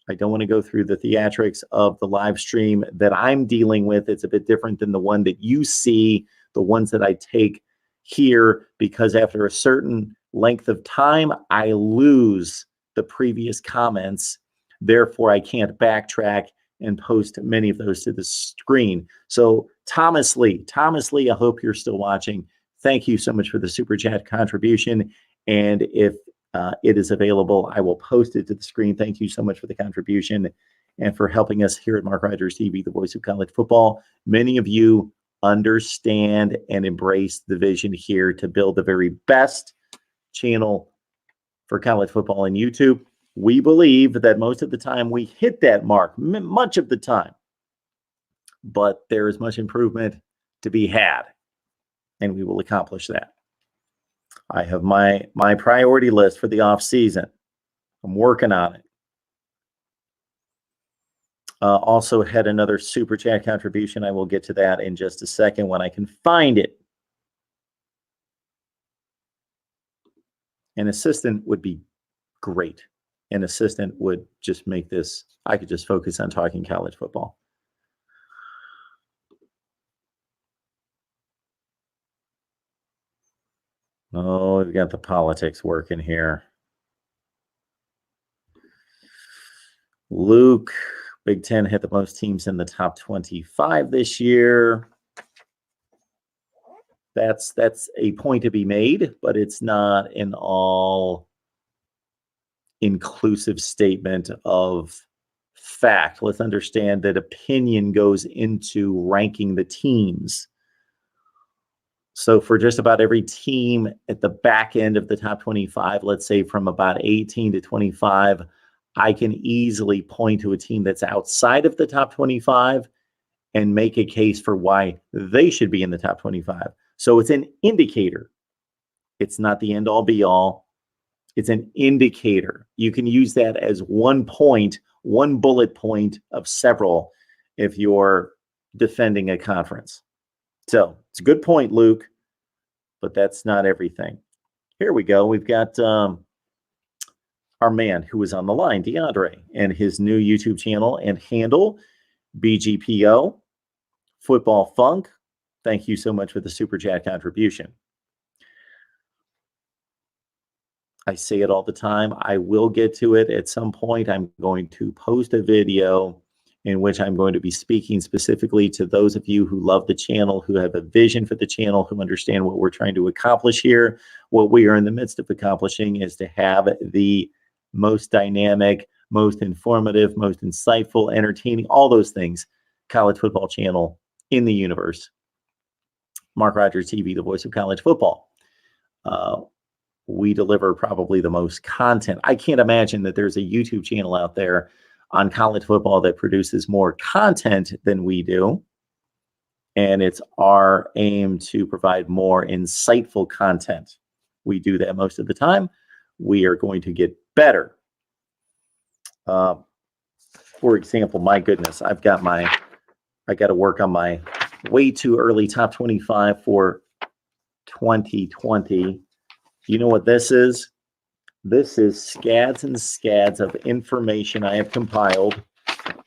I don't want to go through the theatrics of the live stream that I'm dealing with. It's a bit different than the one that you see, the ones that I take here, because after a certain length of time, I lose the previous comments. Therefore, I can't backtrack and post many of those to the screen. So Thomas Lee, I hope you're still watching. Thank you so much for the super chat contribution. And if it is available, I will post it to the screen. Thank you so much for the contribution and for helping us here at Mark Rogers TV, the voice of college football. Many of you understand and embrace the vision here to build the very best channel for college football on YouTube. We believe that most of the time we hit that mark, much of the time, but there is much improvement to be had, and we will accomplish that. I have my priority list for the off season. I'm working on it. Also had another super chat contribution. I will get to that in just a second when I can find it. An assistant would be great. An assistant would just make this, I could just focus on talking college football. Oh, we've got the politics working here. Luke, Big Ten hit the most teams in the top 25 this year. That's a point to be made, but it's not an all inclusive statement of fact. Let's understand that opinion goes into ranking the teams. So for just about every team at the back end of the top 25, let's say from about 18 to 25, I can easily point to a team that's outside of the top 25 and make a case for why they should be in the top 25. So it's an indicator. It's not the end all be all. It's an indicator. You can use that as one point, one bullet point of several if you're defending a conference. So it's a good point, Luke, but that's not everything. Here we go. We've got our man who is on the line, DeAndre, and his new YouTube channel and handle, BGPO, Football Funk. Thank you so much for the Super Chat contribution. I say it all the time. I will get to it at some point. I'm going to post a video in which I'm going to be speaking specifically to those of you who love the channel, who have a vision for the channel, who understand what we're trying to accomplish here. What we are in the midst of accomplishing is to have the most dynamic, most informative, most insightful, entertaining, all those things, college football channel in the universe. Mark Rogers TV, the voice of college football. We deliver probably the most content. I can't imagine that there's a YouTube channel out there on college football that produces more content than we do. And it's our aim to provide more insightful content. We do that most of the time. We are going to get better. For example, my goodness, I got to work on my way too early top 25 for 2020. You know what this is? This is scads and scads of information I have compiled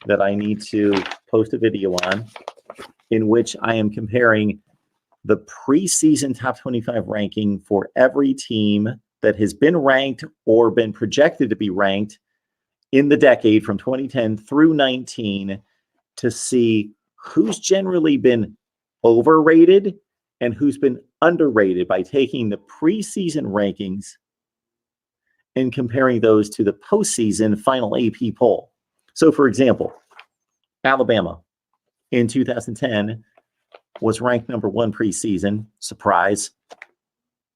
that I need to post a video on, in which I am comparing the preseason top 25 ranking for every team that has been ranked or been projected to be ranked in the decade from 2010 through 19 to see who's generally been overrated and who's been underrated by taking the preseason rankings and comparing those to the postseason final AP poll. So, for example, Alabama in 2010 was ranked number 1 preseason, surprise.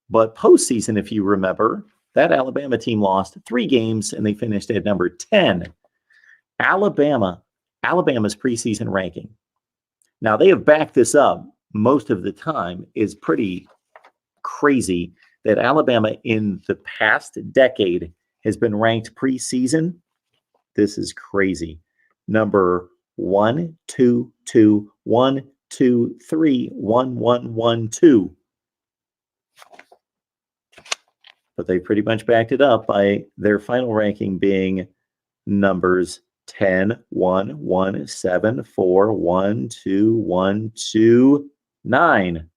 But postseason, if you remember, that Alabama team lost 3 games and they finished at number 10. Alabama's preseason ranking. Now, they have backed this up most of the time, is pretty crazy that Alabama in the past decade has been ranked preseason. This is crazy. Number 1, 2, 2, 1, 2, 3, 1, 1, 1, 2. But they pretty much backed it up by their final ranking being numbers 10, 1, 1, 7, 4, 1, 2, 1, 2, 9.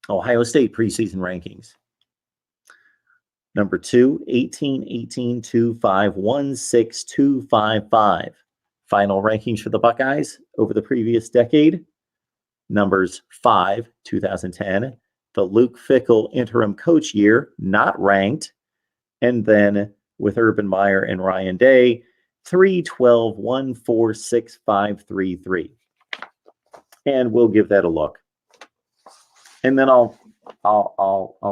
Ohio State preseason rankings. Number 2, 18, 18, 2, 5, 1, 6, 2, 5, 5. Final rankings for the Buckeyes over the previous decade. Numbers 5, 2010. The Luke Fickell interim coach year, not ranked. And then with Urban Meyer and Ryan Day, 3, 12, 1, 4, 6, 5, 3, 3. And we'll give that a look. And then I'll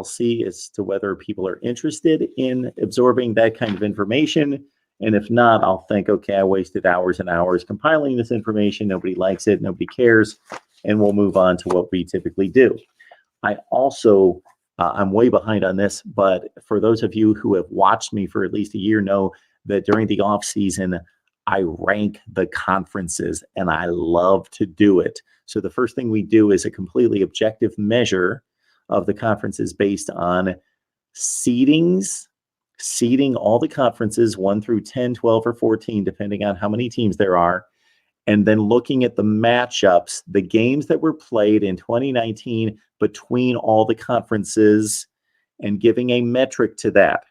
see as to whether people are interested in absorbing that kind of information. And if not, I'll think, okay, I wasted hours and hours compiling this information. Nobody likes it. Nobody cares. And we'll move on to what we typically do. I also, I'm way behind on this, but for those of you who have watched me for at least a year know that during the off season, I rank the conferences and I love to do it. So the first thing we do is a completely objective measure of the conferences based on seedings, seeding all the conferences 1 through 10, 12, or 14, depending on how many teams there are. And then looking at the matchups, the games that were played in 2019 between all the conferences and giving a metric to that.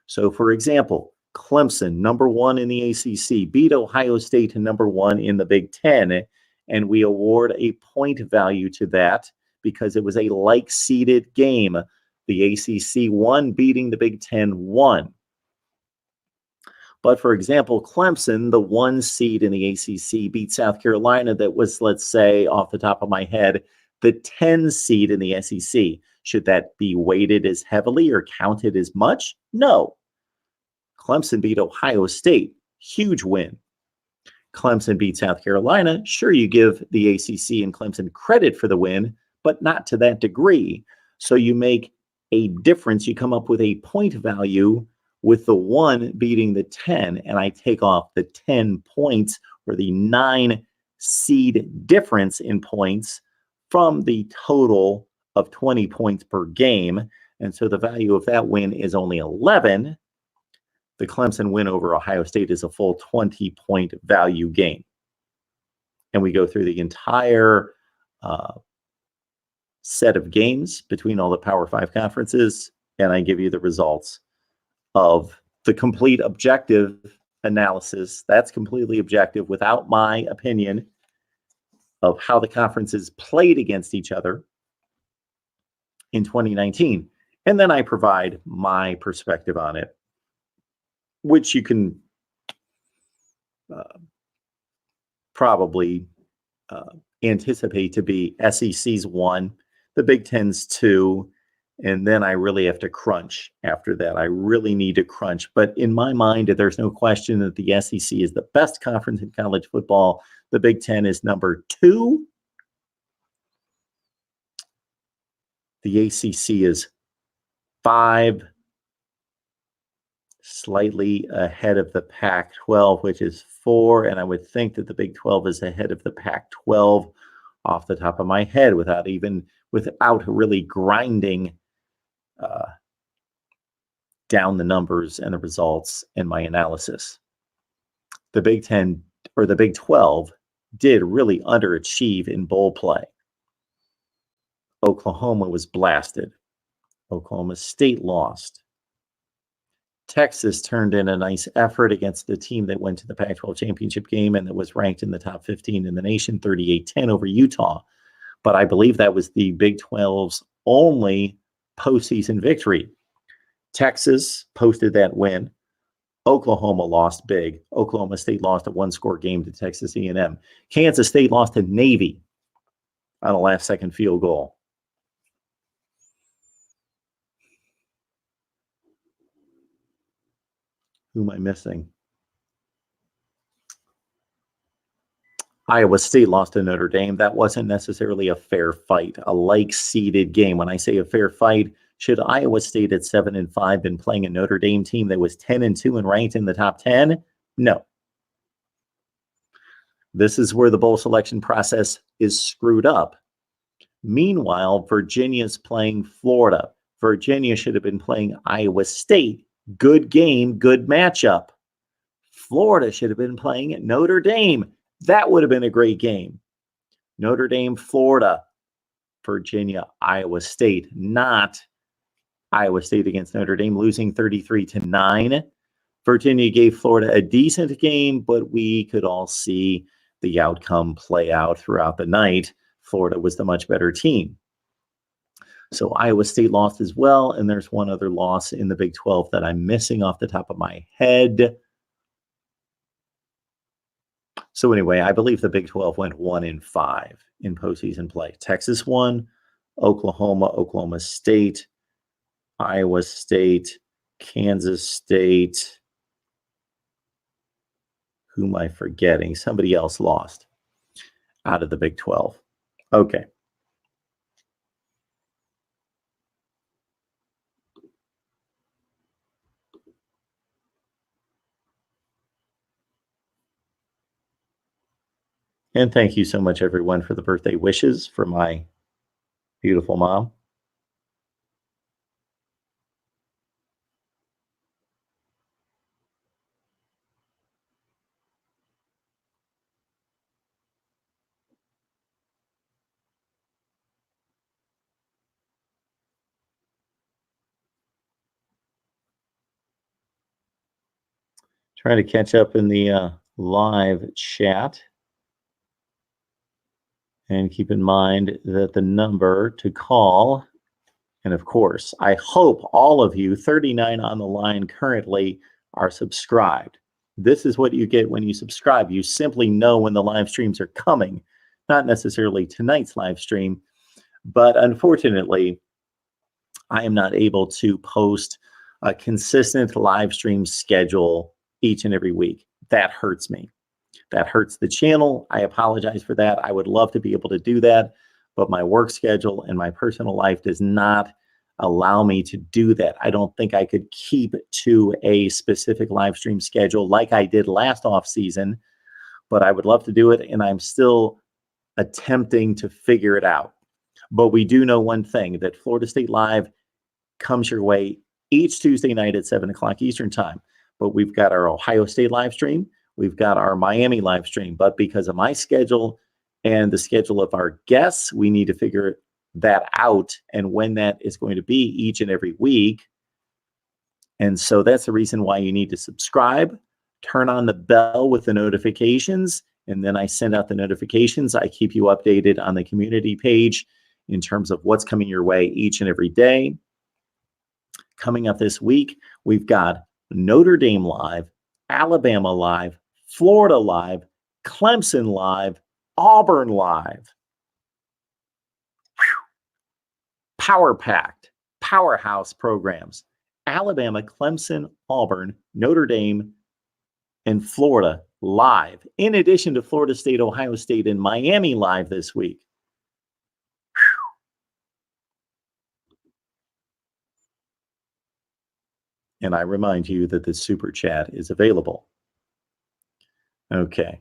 So for example, Clemson, number 1 in the ACC, beat Ohio State to number 1 in the Big Ten, and we award a point value to that because it was a like-seeded game. The ACC won, beating the Big Ten won. But for example, Clemson, the 1 seed in the ACC, beat South Carolina that was, let's say, off the top of my head, the 10 seed in the SEC. Should that be weighted as heavily or counted as much? No. Clemson beat Ohio State. Huge win. Clemson beat South Carolina. Sure, you give the ACC and Clemson credit for the win, but not to that degree. So you make a difference. You come up with a point value with the 1 beating the 10, and I take off the 10 points or the 9 seed difference in points from the total of 20 points per game. And so the value of that win is only 11. The Clemson win over Ohio State is a full 20-point value game. And we go through the entire set of games between all the Power 5 conferences, and I give you the results of the complete objective analysis. That's completely objective without my opinion of how the conferences played against each other in 2019. And then I provide my perspective on it, which you can probably anticipate to be SEC's 1, the Big Ten's 2, and then I really have to crunch after that. I really need to crunch. But in my mind, there's no question that the SEC is the best conference in college football. The Big Ten is number 2. The ACC is 5, slightly ahead of the Pac-12, which is 4. And I would think that the Big 12 is ahead of the Pac-12 off the top of my head without really grinding down the numbers and the results in my analysis. The Big 10 or the Big 12 did really underachieve in bowl play. Oklahoma was blasted. Oklahoma State lost. Texas turned in a nice effort against the team that went to the Pac-12 championship game and that was ranked in the top 15 in the nation, 38-10 over Utah. But I believe that was the Big 12's only postseason victory. Texas posted that win. Oklahoma lost big. Oklahoma State lost a 1-score game to Texas A&M. Kansas State lost to Navy on a last-second field goal. Who am I missing? Iowa State lost to Notre Dame. That wasn't necessarily a fair fight, a like-seeded game. When I say a fair fight, should Iowa State at 7-5 been playing a Notre Dame team that was 10-2 and ranked in the top 10? No. This is where the bowl selection process is screwed up. Meanwhile, Virginia's playing Florida. Virginia should have been playing Iowa State. Good game, good matchup. Florida should have been playing at Notre Dame. That would have been a great game. Notre Dame, Florida, Virginia, Iowa State, not Iowa State against Notre Dame, losing 33-9. Virginia gave Florida a decent game, but we could all see the outcome play out throughout the night. Florida was the much better team. So Iowa State lost as well, and there's one other loss in the Big 12 that I'm missing off the top of my head. So anyway, I believe the Big 12 went 1-5 in postseason play. Texas won, Oklahoma, Oklahoma State, Iowa State, Kansas State. Who am I forgetting? Somebody else lost out of the Big 12. Okay. And thank you so much, everyone, for the birthday wishes for my beautiful mom. Try to catch up in the live chat. And keep in mind that the number to call, and of course, I hope all of you, 39 on the line currently, are subscribed. This is what you get when you subscribe. You simply know when the live streams are coming, not necessarily tonight's live stream, but unfortunately, I am not able to post a consistent live stream schedule each and every week. That hurts me. That hurts the channel. I apologize for that. I would love to be able to do that, but my work schedule and my personal life does not allow me to do that. I don't think I could keep to a specific live stream schedule like I did last off season, but I would love to do it, and I'm still attempting to figure it out. But we do know one thing, that Florida State Live comes your way each Tuesday night at 7 o'clock Eastern time. But we've got our Ohio State live stream. We've got our Miami live stream. But because of my schedule and the schedule of our guests, we need to figure that out and when that is going to be each and every week. And so that's the reason why you need to subscribe, turn on the bell with the notifications, and then I send out the notifications. I keep you updated on the community page in terms of what's coming your way each and every day. Coming up this week, we've got Notre Dame Live, Alabama Live, Florida Live, Clemson Live, Auburn Live. Power-packed, powerhouse programs. Alabama, Clemson, Auburn, Notre Dame, and Florida live, in addition to Florida State, Ohio State, and Miami live this week. And I remind you that the super chat is available. Okay.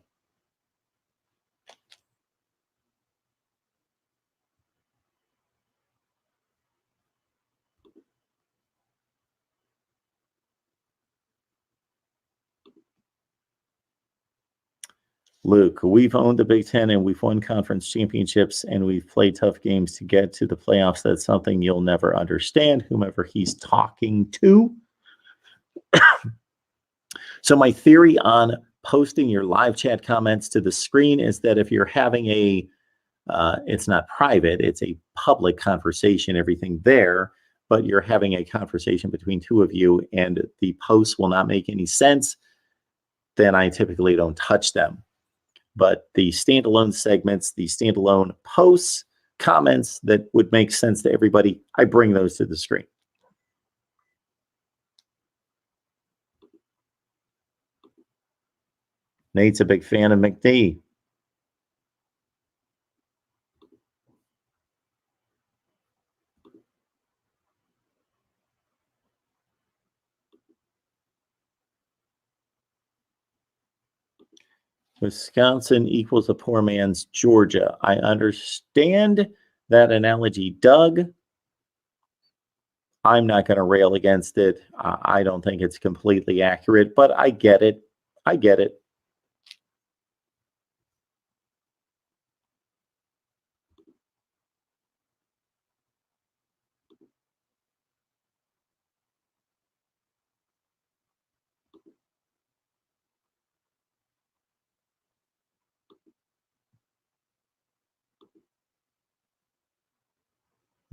Luke, we've owned the Big Ten and we've won conference championships and we've played tough games to get to the playoffs. That's something you'll never understand, whomever he's talking to. So my theory on posting your live chat comments to the screen is that if you're having a, it's not private, it's a public conversation, everything there, but you're having a conversation between two of you and the posts will not make any sense, then I typically don't touch them. But the standalone segments, the standalone posts, comments that would make sense to everybody, I bring those to the screen. Nate's a big fan of McD. Wisconsin equals a poor man's Georgia. I understand that analogy, Doug. I'm not going to rail against it. I don't think it's completely accurate, but I get it. I get it.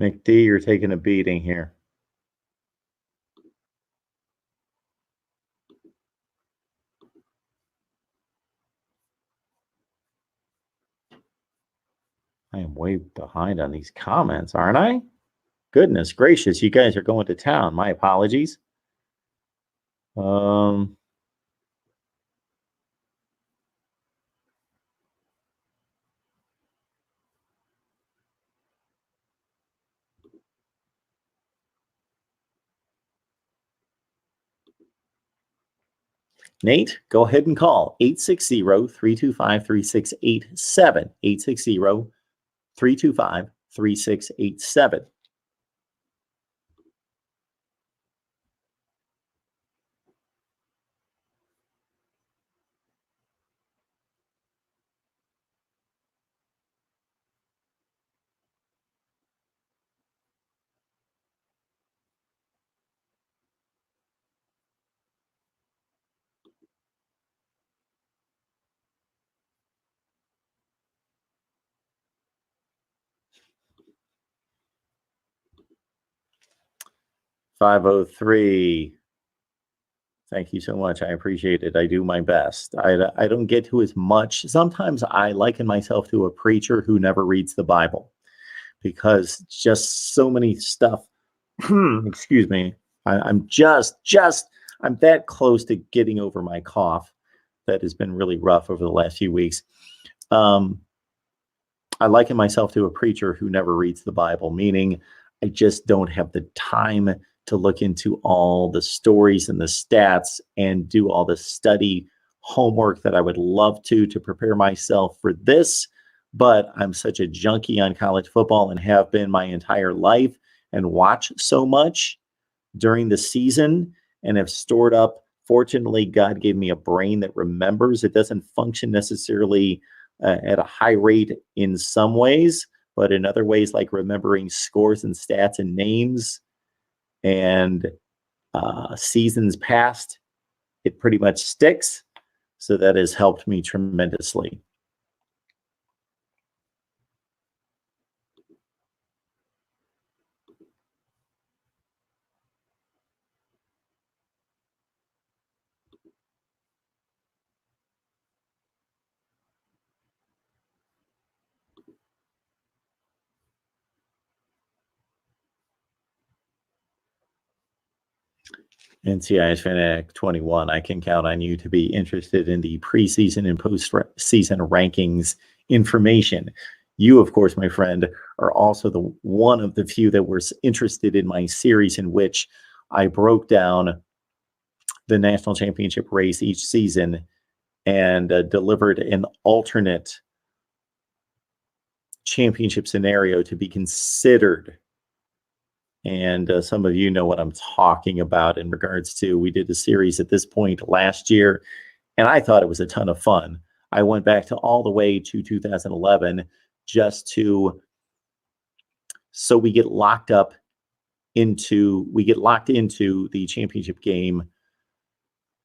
McD, you're taking a beating here. I am way behind on these comments, aren't I? Goodness gracious, you guys are going to town. My apologies. Nate, go ahead and call 860-325-3687. 860-325-3687. 503. Thank you so much. I appreciate it. I do my best. I don't get to as much. Sometimes I liken myself to a preacher who never reads the Bible because just so many stuff. Excuse me. I'm that close to getting over my cough that has been really rough over the last few weeks. I liken myself to a preacher who never reads the Bible, meaning I just don't have the time to look into all the stories and the stats and do all the study homework that I would love to prepare myself for this. But I'm such a junkie on college football and have been my entire life and watch so much during the season and have stored up. Fortunately, God gave me a brain that remembers. It doesn't function necessarily at a high rate in some ways, but in other ways, like remembering scores and stats and names and seasons past, it pretty much sticks. So that has helped me tremendously. NCIS Fanatic 21, I can count on you to be interested in the preseason and postseason rankings information. You, of course, my friend, are also the one of the few that were interested in my series in which I broke down the national championship race each season and delivered an alternate championship scenario to be considered. And some of you know what I'm talking about in regards to, we did a series at this point last year, and I thought it was a ton of fun. I went back to all the way to 2011 just so we get locked into the championship game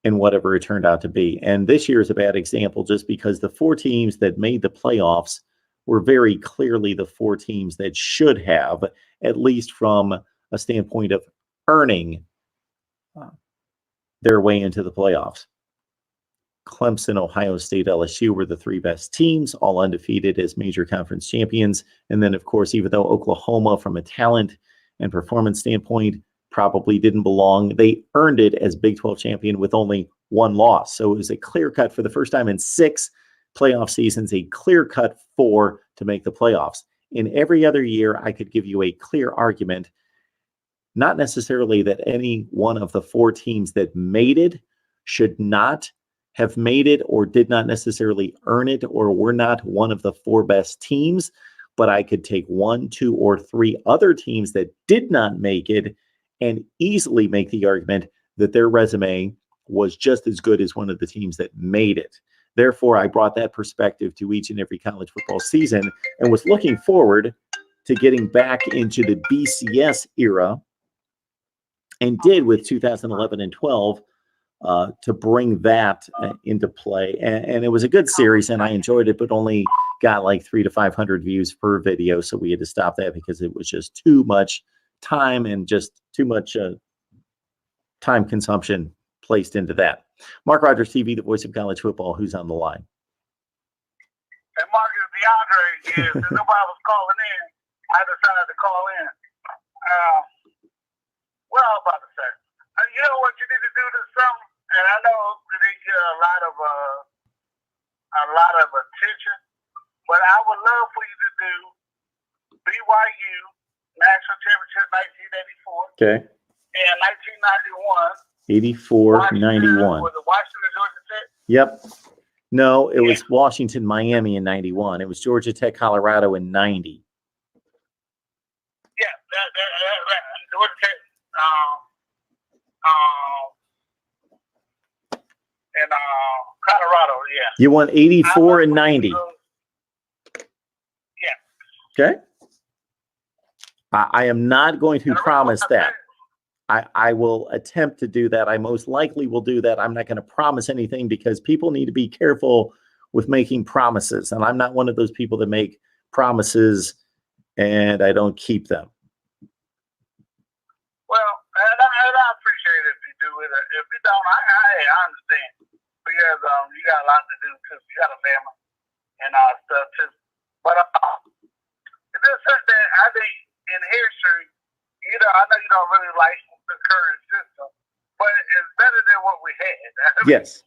and whatever it turned out to be. And this year is a bad example just because the four teams that made the playoffs were very clearly the four teams that should have, at least from a standpoint of earning their way into the playoffs. Clemson, Ohio State, LSU were the three best teams, all undefeated as major conference champions. And then, of course, even though Oklahoma, from a talent and performance standpoint, probably didn't belong, they earned it as Big 12 champion with only one loss. So it was a clear cut for the first time in 6 playoff seasons, a clear cut 4 to make the playoffs. In every other year, I could give you a clear argument, not necessarily that any one of the 4 teams that made it should not have made it or did not necessarily earn it or were not one of the 4 best teams, but I could take 1, 2, or 3 other teams that did not make it and easily make the argument that their resume was just as good as one of the teams that made it. Therefore, I brought that perspective to each and every college football season and was looking forward to getting back into the BCS era, and did with 2011 and 12 to bring that into play. And it was a good series, and I enjoyed it, but only got like 300 to 500 views per video. So we had to stop that because it was just too much time and just too much time consumption placed into that. Mark Rogers TV, the voice of college football. Who's on the line? And Marcus DeAndre is, and nobody was calling in. I decided to call in. What I was about to say. You know what you need to do this summer? And I know that they get a lot of attention, but I would love for you to do BYU National Championship 1984. Okay. And 1991. 84, 91. Was it Washington, Georgia Tech? Yep. No, it was Washington, Miami in 91. It was Georgia Tech, Colorado in 90. Yeah, Georgia Tech. In Colorado, yeah. You won 84 and 90. Yeah. Okay. I am not going to promise that. I will attempt to do that. I most likely will do that. I'm not going to promise anything because people need to be careful with making promises. And I'm not one of those people that make promises and I don't keep them. Well, and If you don't, I understand because you got a lot to do too. You got a family and stuff too. But it's just something that I think in history, I know you don't really like the current system, but it's better than what we had. Yes.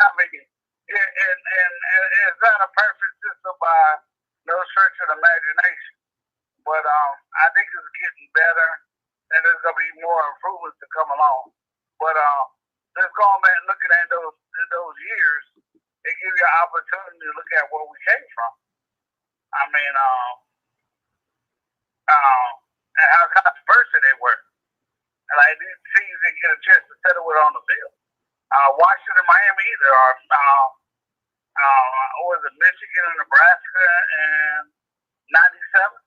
I mean, and it's not a perfect system by no stretch of the imagination, but I think it's getting better, and there's gonna be more improvements to come along. But just going back and looking at those years, it gives you an opportunity to look at where we came from. I mean, and how controversial they were. And like these teams didn't get a chance to settle it on the field. Washington, Miami either, or was it Michigan and Nebraska in '97?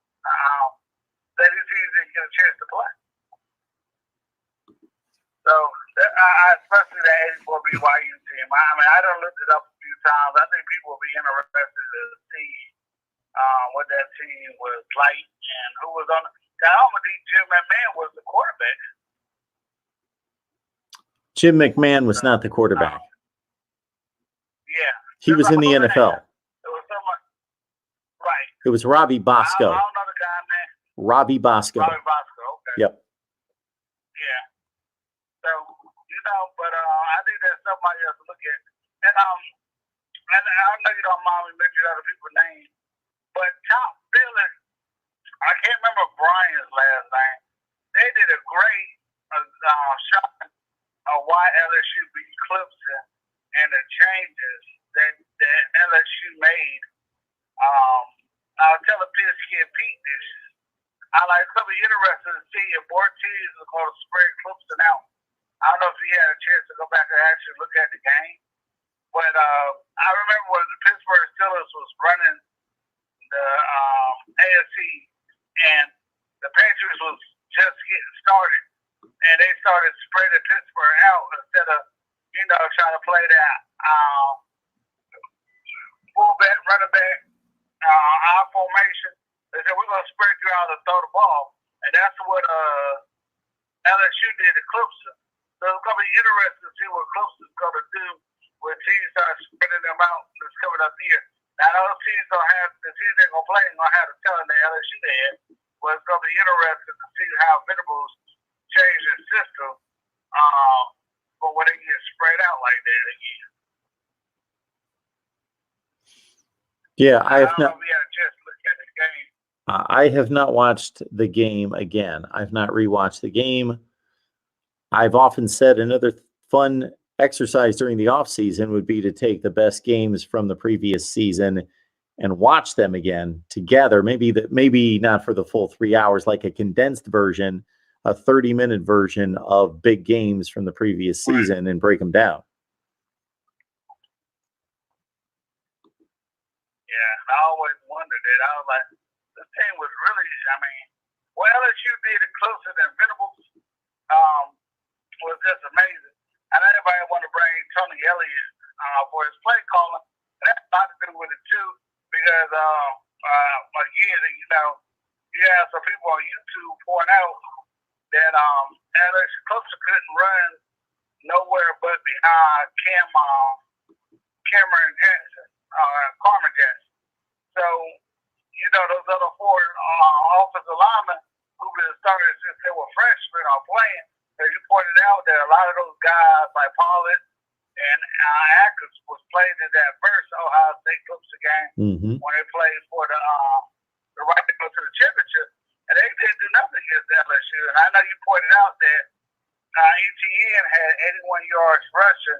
That these teams didn't get a chance to play. So, especially the '84 BYU team. I mean, I done looked it up a few times. I think people will be interested to see what that team was like and who was on it. I almost think Jim McMahon was the quarterback. Jim McMahon was not the quarterback. Yeah. He was in the NFL. It was someone, right. It was Robbie Bosco. I don't know the guy's name. Robbie Bosco. Robbie Bosco, okay. Yep. Yeah. So, but I think that's somebody else to look at. And I know you don't mind me mentioning other people's names, but Top Billing, I can't remember Brian's last name. They did a great shot of why LSU beat Clemson and the changes that LSU made. I'll tell a Pisky and Pete this. I like something interesting to see if Ortiz is going to spread Clemson out. I don't know if he had a chance to go back and actually look at the game. But I remember when the Pittsburgh Steelers was running the AFC and the Patriots was just getting started. And they started spreading Pittsburgh out instead of, trying to play that fullback, running back, I formation. They said, we're going to spread you out and throw the ball. And that's what LSU did to Clemson. So it's going to be interesting to see what Clemson's going to do when teams start spreading them out this coming up here. Now, those teams don't have, the teams they're going to play ain't going to have the talent that LSU did. But it's going to be interesting to see how Venables change their system for when they get spread out like that again. Yeah, I have not. Know if we had a chance to look at the game. I have not watched the game again. I've not rewatched the game. I've often said another fun exercise during the off season would be to take the best games from the previous season and watch them again together. Maybe not for the full 3 hours, like a condensed version, a 30-minute version of big games from the previous season and break them down. Yeah, I always wondered that. I was like, this team was really, what LSU did it closer than Venables was just amazing. And everybody want to bring Tony Elliott for his play calling. That's a lot to do with it too, because again, you have some people on YouTube point out that LSU Clemson couldn't run nowhere but behind Cameron Jackson, Carmen Jackson. So, those other four offensive linemen who been started since they were freshmen are playing. As you pointed out, that a lot of those guys like Pollard and Atkins was playing in that first Ohio State Clemson game when they played for the right to go to the championship, and they didn't do nothing against LSU. And I know you pointed out that ETN had 81 yards rushing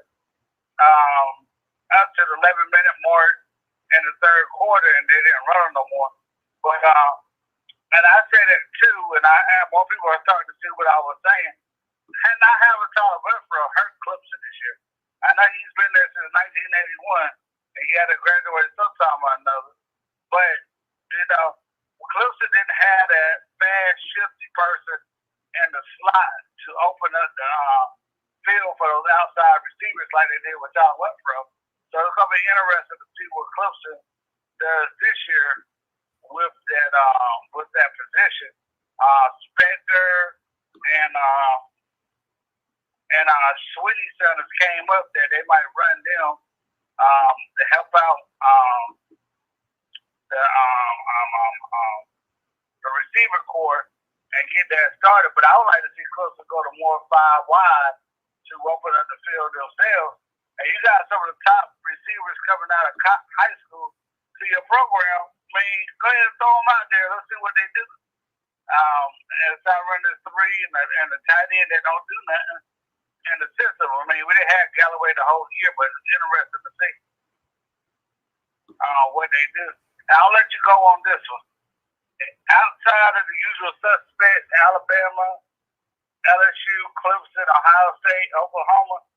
up to the 11-minute mark in the third quarter, and they didn't run them no more. But and I said it too, and more people are starting to see what I was saying. And not having Tyler Renfro hurt Clemson this year. I know he's been there since 1981, and he had to graduate sometime or another. But, Clemson didn't have that fast, shifty person in the slot to open up the field for those outside receivers like they did with Tyler Renfro. So it's going to be interesting to see what Clemson does this year with that position. Spencer and Sweetie Sanders came up there. They might run them to help out the receiver core and get that started. But I would like to see Clemson go to more 5 wide to open up the field themselves. And you got some of the top receivers coming out of high school to your program. I mean, go ahead and throw them out there. Let's see what they do. And start running this 3 and the tight end that don't do nothing in the system. I mean, we didn't have Galloway the whole year, but it's interesting to see what they do. Now, I'll let you go on this one. Outside of the usual suspects, Alabama, LSU, Clemson, Ohio State, Oklahoma,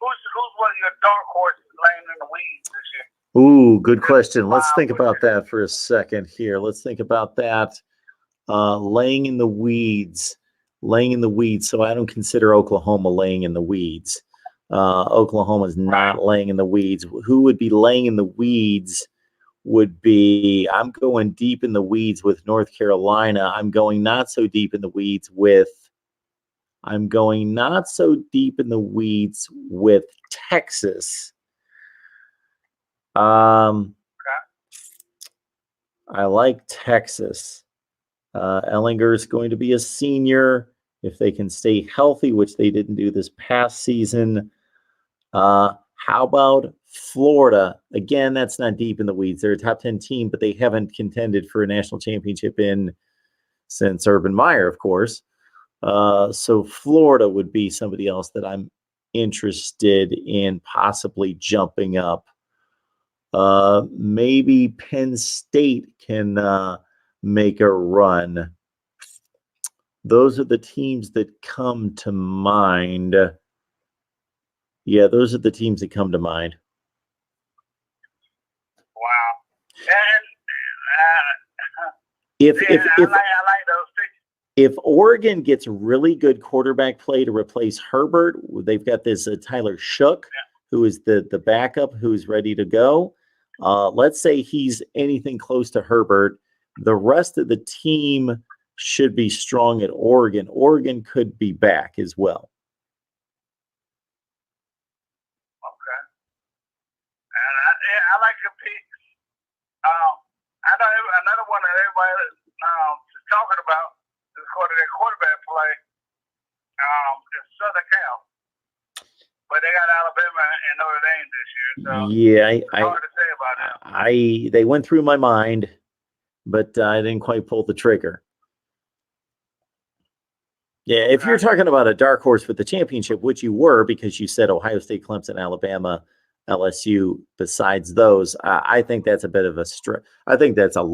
who's one of your dark horses laying in the weeds this year? Ooh, good question. Let's think about that for a second here. Let's think about that. Laying in the weeds. So I don't consider Oklahoma laying in the weeds. Oklahoma is not laying in the weeds. Who would be laying in the weeds would be, I'm going deep in the weeds with North Carolina. I'm going not so deep in the weeds with Texas. I like Texas. Ellinger is going to be a senior if they can stay healthy, which they didn't do this past season. How about Florida? Again, that's not deep in the weeds. They're a top 10 team, but they haven't contended for a national championship since Urban Meyer, of course. So Florida would be somebody else that I'm interested in possibly jumping up. Maybe Penn State can make a run. Those are the teams that come to mind. Yeah, those are the teams that come to mind. Wow. And I like those pictures. If Oregon gets really good quarterback play to replace Herbert, they've got this Tyler Shook, who is the backup, who's ready to go. Let's say he's anything close to Herbert. The rest of the team should be strong at Oregon. Oregon could be back as well. Okay. And I like your picks. I know another one that everybody is talking about is their quarterback play. Is Southern Cal. But they got Alabama and Notre Dame this year. So yeah, it's hard to say about that. They went through my mind, but I didn't quite pull the trigger. Yeah, if you're talking about a dark horse for the championship, which you were because you said Ohio State, Clemson, Alabama, LSU, besides those, I think that's a bit of a stretch. I think that's a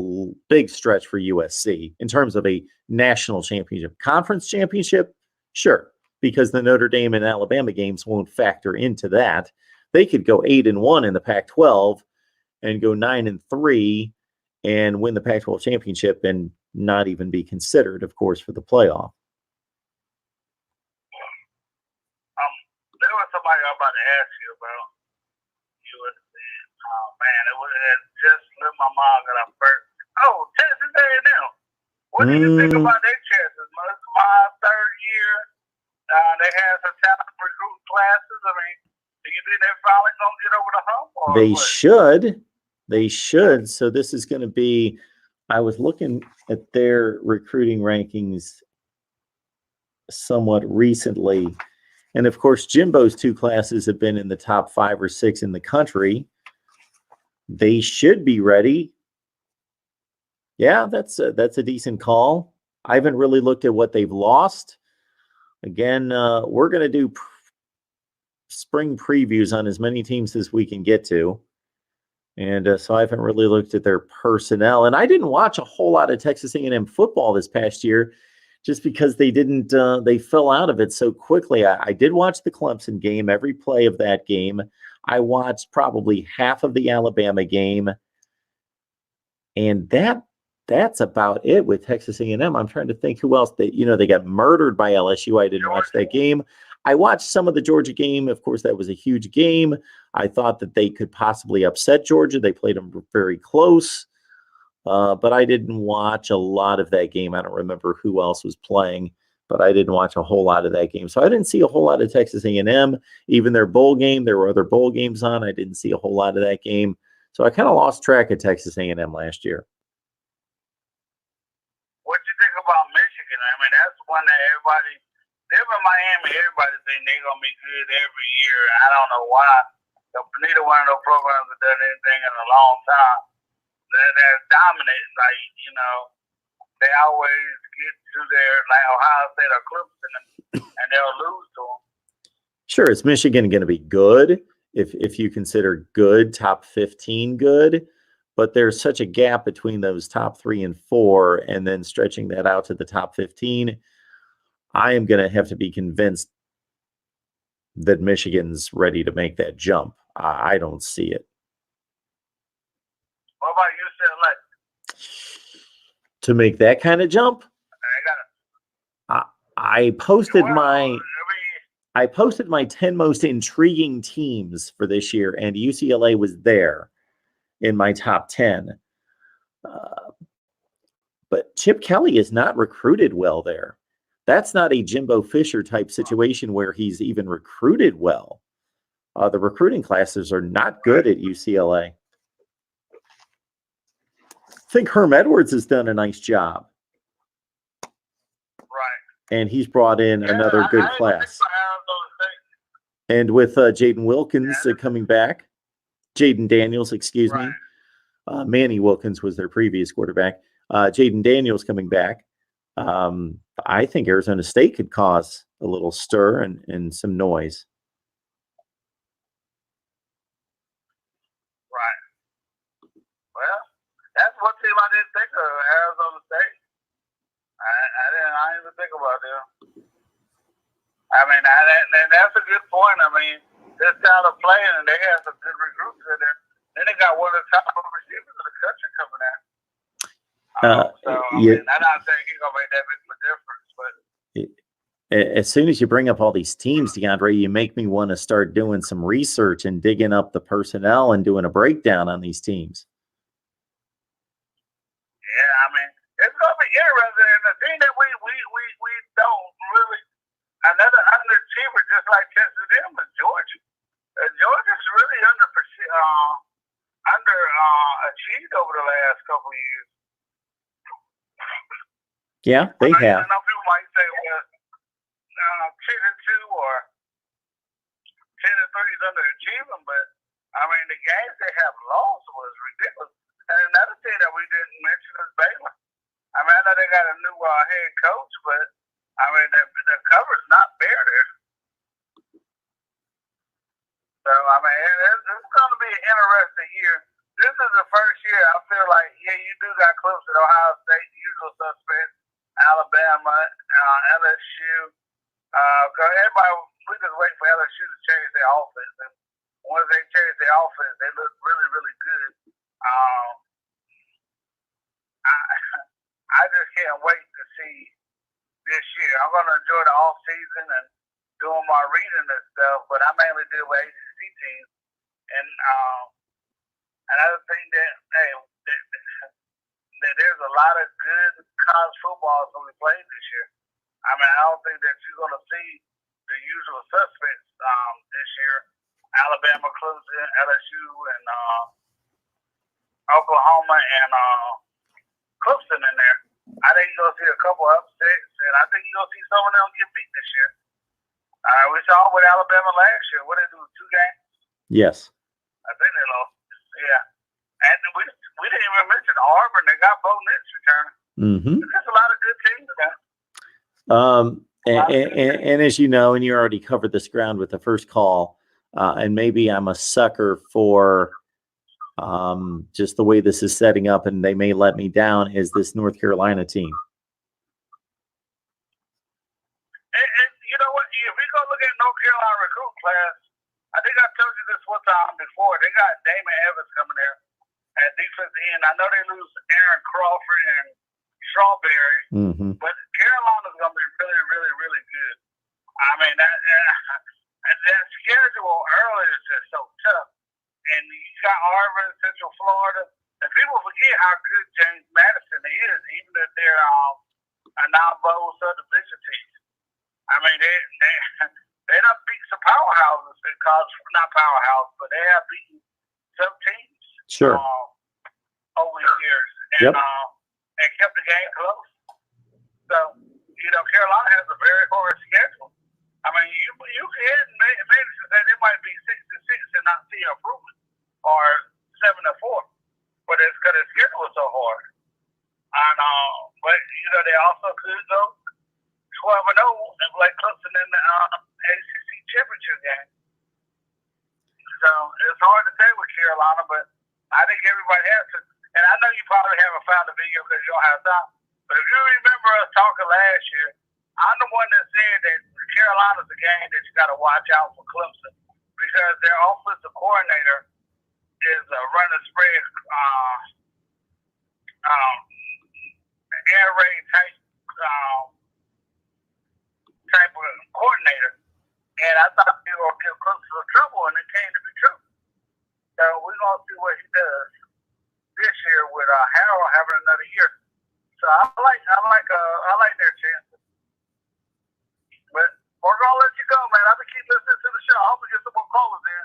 big stretch for USC in terms of a national championship. Conference championship, sure, because the Notre Dame and Alabama games won't factor into that. They could go 8-1 in the Pac-12 and go 9-3 and win the Pac-12 championship and not even be considered, of course, for the playoff. There was somebody I'm about to ask you about. Oh man, it just slipped my mind that I'm first. Oh, Texas A&M. What do you think about their chances? It's my third year. They had some talent recruit classes. I mean, do you think they're finally going to get over the hump? They should. They should. So this is going to be, I was looking at their recruiting rankings somewhat recently. And of course, Jimbo's 2 classes have been in the top 5 or 6 in the country. They should be ready. Yeah, that's a decent call. I haven't really looked at what they've lost. Again, we're going to do spring previews on as many teams as we can get to. And so I haven't really looked at their personnel. And I didn't watch a whole lot of Texas A&M football this past year just because they didn't, they fell out of it so quickly. I did watch the Clemson game, every play of that game. I watched probably half of the Alabama game. And that's about it with Texas A&M. I'm trying to think who else. They got murdered by LSU. I didn't watch that game. I watched some of the Georgia game. Of course, that was a huge game. I thought that they could possibly upset Georgia. They played them very close. But I didn't watch a lot of that game. I don't remember who else was playing. but I didn't watch a whole lot of that game. So I didn't see a whole lot of Texas A&M, even their bowl game. There were other bowl games on. I didn't see a whole lot of that game. So I kind of lost track of Texas A&M last year. What you think about Michigan? I mean, that's one that everybody, them in Miami, everybody think they're going to be good every year. I don't know why. Neither one of those programs have done anything in a long time. They're dominant. Like, you know, they always get to their, like Ohio State or Clemson, and they'll lose to them. Sure, is Michigan going to be good if you consider good, top 15 good? But there's such a gap between those top 3 and 4, and then stretching that out to the top 15. I am going to have to be convinced that Michigan's ready to make that jump. I don't see it. What about UCLA? To make that kind of jump, I posted my 10 most intriguing teams for this year, and UCLA was there in my top 10. But Chip Kelly is not recruited well there. That's not a Jimbo Fisher type situation where he's even recruited well. The recruiting classes are not good at UCLA. I think Herm Edwards has done a nice job. Right. And he's brought in another good class. And with Jaden Wilkins coming back, Jaden Daniels, excuse me. Manny Wilkins was their previous quarterback. Jaden Daniels coming back. I think Arizona State could cause a little stir and some noise. Right. Well, that's one team I didn't think of, Arizona State. I didn't even think about them. I mean, that's a good point. I mean, this style of playing, and they have some good recruits in there. Then they got one of the top receivers in the country coming out. I mean, I'm not saying he's going to make that big of a difference, but as soon as you bring up all these teams, DeAndre, you make me want to start doing some research and digging up the personnel and doing a breakdown on these teams. Yeah, I mean, it's going to be interesting. And the thing that we don't really, another underachiever just like Texas A&M is Georgia. Georgia's really underachieved over the last couple of years. Yeah, they have. I know people might say, well, 10-2 or 10-3 is underachieving, but I mean, the games they have lost was ridiculous. And another thing that we didn't mention is Baylor. I mean, I know they got a new head coach, but I mean, the cover's not fair there. So, I mean, it's going to be an interesting year. This is the first year I feel like, yeah, you do got Clemson, Ohio State, the usual suspects, Alabama, LSU. Because everybody, we just wait for LSU to change their offense. And once they change their offense, they look really, really good. I just can't wait to see this year. I'm going to enjoy the off season and doing my reading and stuff, but I mainly deal with ACC teams. And another thing that there's a lot of good college football that we played this year. I mean, I don't think that you're going to see the usual suspects this year. Alabama, Clemson, LSU, and Oklahoma, and Clemson in there. I think you're going to see a couple upsets, and I think you're going to see some of them get beat this year. We saw with Alabama last year. What did they do, 2 games? Yes. I think they lost. Yeah. And we didn't even mention Auburn. They got Bo Nix returning. Mm-hmm. There's a lot of good teams there. And as you know, and you already covered this ground with the first call, and maybe I'm a sucker for just the way this is setting up, and they may let me down, is this North Carolina team. And you know what? If we go look at North Carolina recruit class, I think I told you this one time before. They got Damon Evans coming there at defensive end. I know they lose Aaron Crawford and Strawberry, but Carolina's going to be really, really, really good. I mean, that schedule early is just so tough. And you got Auburn, Central Florida, and people forget how good James Madison is, even if they're a non-bowl subdivision team. mean, they done beat some powerhouses in college, not powerhouses, but they have beaten some teams. Sure. Over the years, and and kept the game close. So, Carolina has a very hard schedule. I mean, you can hit manage to say they might be 6-6 and not see improvement, or 7-4, but it's because their schedule is so hard. And but they also could go 12-0 and play Clemson in the ACC championship game. So it's hard to say with Carolina, but I think everybody has to. And I know you probably haven't found the video because you don't have time. But if you remember us talking last year, I'm the one that said that Carolina's a game that you got to watch out for Clemson because their offensive coordinator is a run-and-spread air raid type of coordinator. And I thought he was going to give Clemson some trouble, and it came to be true. So we're going to see what he does this year with Harold having another year. So I like their chances. But we're going to let you go, man. I've been keep listening to the show. I hope we get some more callers in.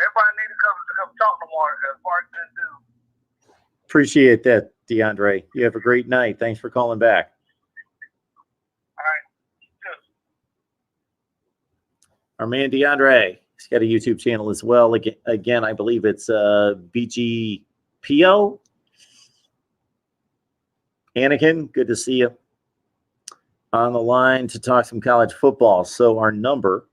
Everybody needs to come talk no more, as Mark did do. Appreciate that, DeAndre. You have a great night. Thanks for calling back. All right. Good. Our man DeAndre, he's got a YouTube channel as well. Again, I believe it's BGPO. Anakin, good to see you on the line to talk some college football. So our number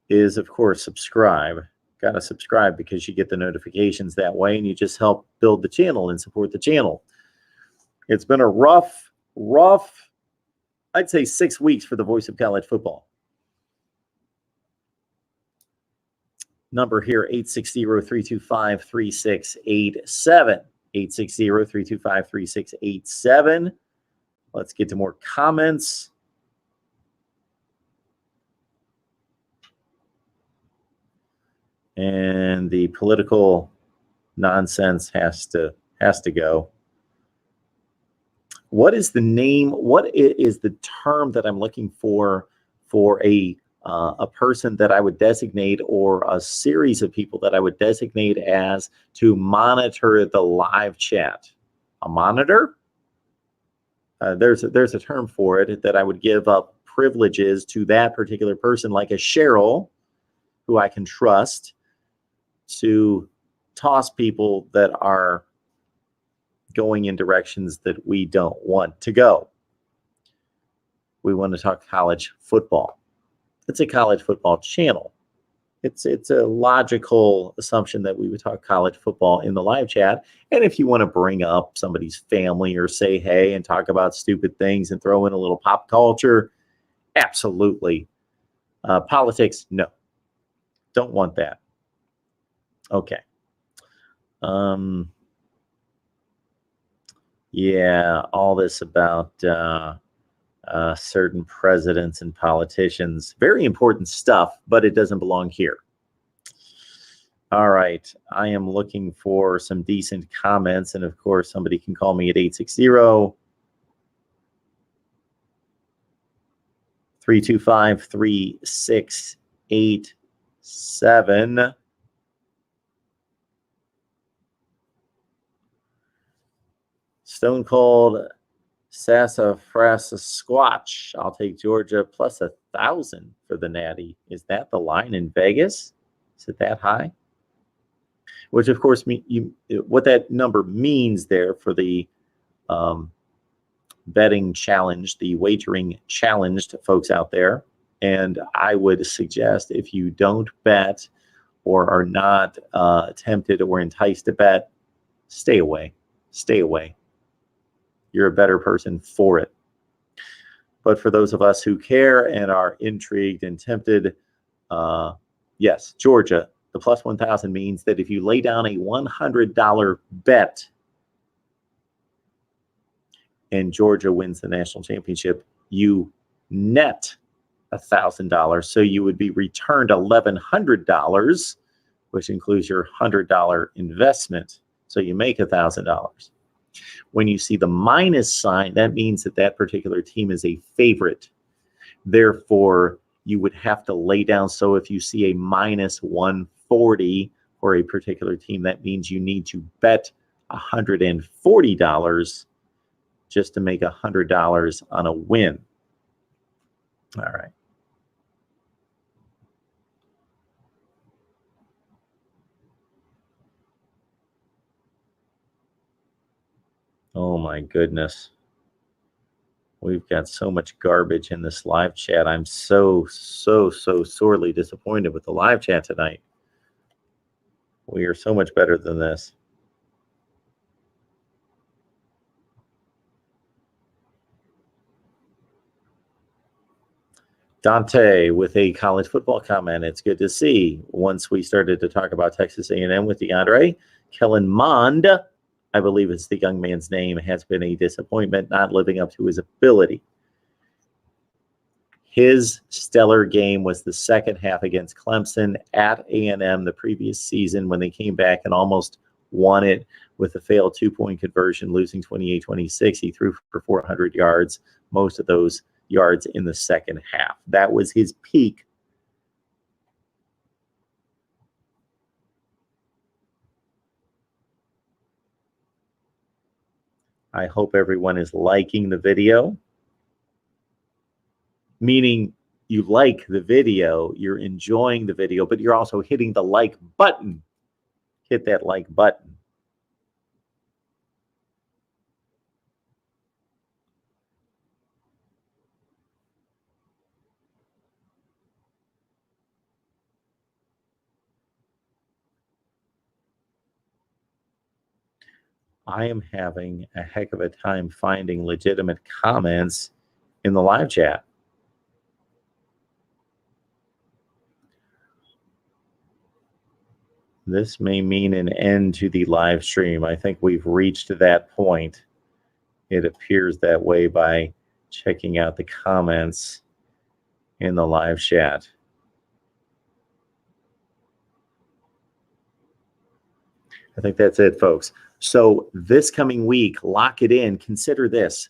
is, of course, subscribe. Got to subscribe because you get the notifications that way, and you just help build the channel and support the channel. It's been a rough, I'd say 6 weeks for the voice of college football. Number here, 860-325-3687. 860-325-3687. Let's get to more comments. And the political nonsense has to go. What is the name? What is the term that I'm looking for a person that I would designate, or a series of people that I would designate as to monitor the live chat? A monitor? There's a term for it that I would give up privileges to that particular person, like a Cheryl, who I can trust to toss people that are going in directions that we don't want to go. We want to talk college football. It's a college football channel. It's a logical assumption that we would talk college football in the live chat. And if you want to bring up somebody's family or say hey and talk about stupid things and throw in a little pop culture, absolutely. Politics, no. Don't want that. Okay. Yeah, all this about certain presidents and politicians. Very important stuff, but it doesn't belong here. All right. I am looking for some decent comments. And of course, somebody can call me at 860-325-3687. Stone Cold Sassafras Squatch. I'll take Georgia plus 1,000 for the Natty. Is that the line in Vegas? Is it that high? Which, of course, what that number means there for the betting challenge, the wagering challenged folks out there. And I would suggest if you don't bet or are not tempted or enticed to bet, stay away. Stay away. You're a better person for it. But for those of us who care and are intrigued and tempted, yes, Georgia, the plus 1,000 means that if you lay down a $100 bet and Georgia wins the national championship, you net $1,000. So you would be returned $1,100, which includes your $100 investment. So you make $1,000. When you see the minus sign, that means that that particular team is a favorite Therefore, you would have to lay down. So if you see a minus 140 for a particular team, that means you need to bet $140 just to make $100 on a win. All right. Oh my goodness. We've got so much garbage in this live chat. I'm so sorely disappointed with the live chat tonight. We are so much better than this. Dante with a college football comment. It's good to see. Once we started to talk about Texas A&M with DeAndre, Kellen Mond, I believe it's the young man's name, has been a disappointment, not living up to his ability. His stellar game was the second half against Clemson at A&M the previous season when they came back and almost won it with a failed two-point conversion, losing 28-26. He threw for 400 yards, most of those yards in the second half. That was his peak. I hope everyone is liking the video. Meaning you like the video, you're enjoying the video, but you're also hitting the like button. Hit that like button. I am having a heck of a time finding legitimate comments in the live chat. This may mean an end to the live stream. I think we've reached that point. It appears that way by checking out the comments in the live chat. I think that's it, folks. So this coming week, lock it in. Consider this: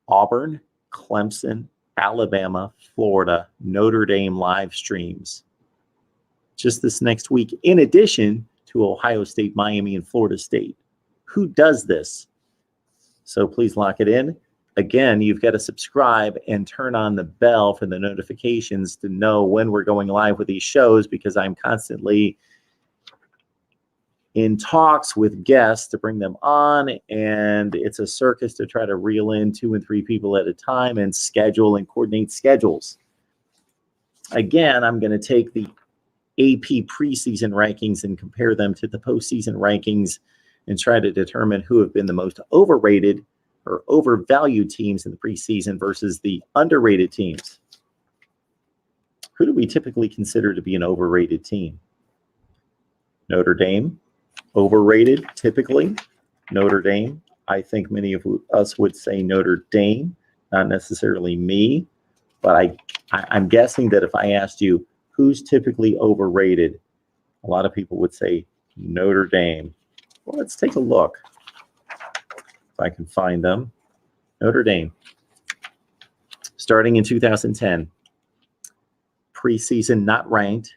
Auburn, Clemson, Alabama, Florida, Notre Dame live streams just this next week, in addition to Ohio State, Miami, and Florida State. Who does this? So please lock it in. Again, you've got to subscribe and turn on the bell for the notifications to know when we're going live with these shows, because I'm constantly in talks with guests to bring them on, and it's a circus to try to reel in 2 and 3 people at a time and schedule and coordinate schedules. Again, I'm going to take the AP preseason rankings and compare them to the postseason rankings and try to determine who have been the most overrated or overvalued teams in the preseason versus the underrated teams. Who do we typically consider to be an overrated team? Notre Dame. Overrated, typically. Notre Dame. I think many of us would say Notre Dame, not necessarily me, but I'm guessing that if I asked you who's typically overrated, a lot of people would say Notre Dame. Well, let's take a look if I can find them. Notre Dame. Starting in 2010, preseason not ranked,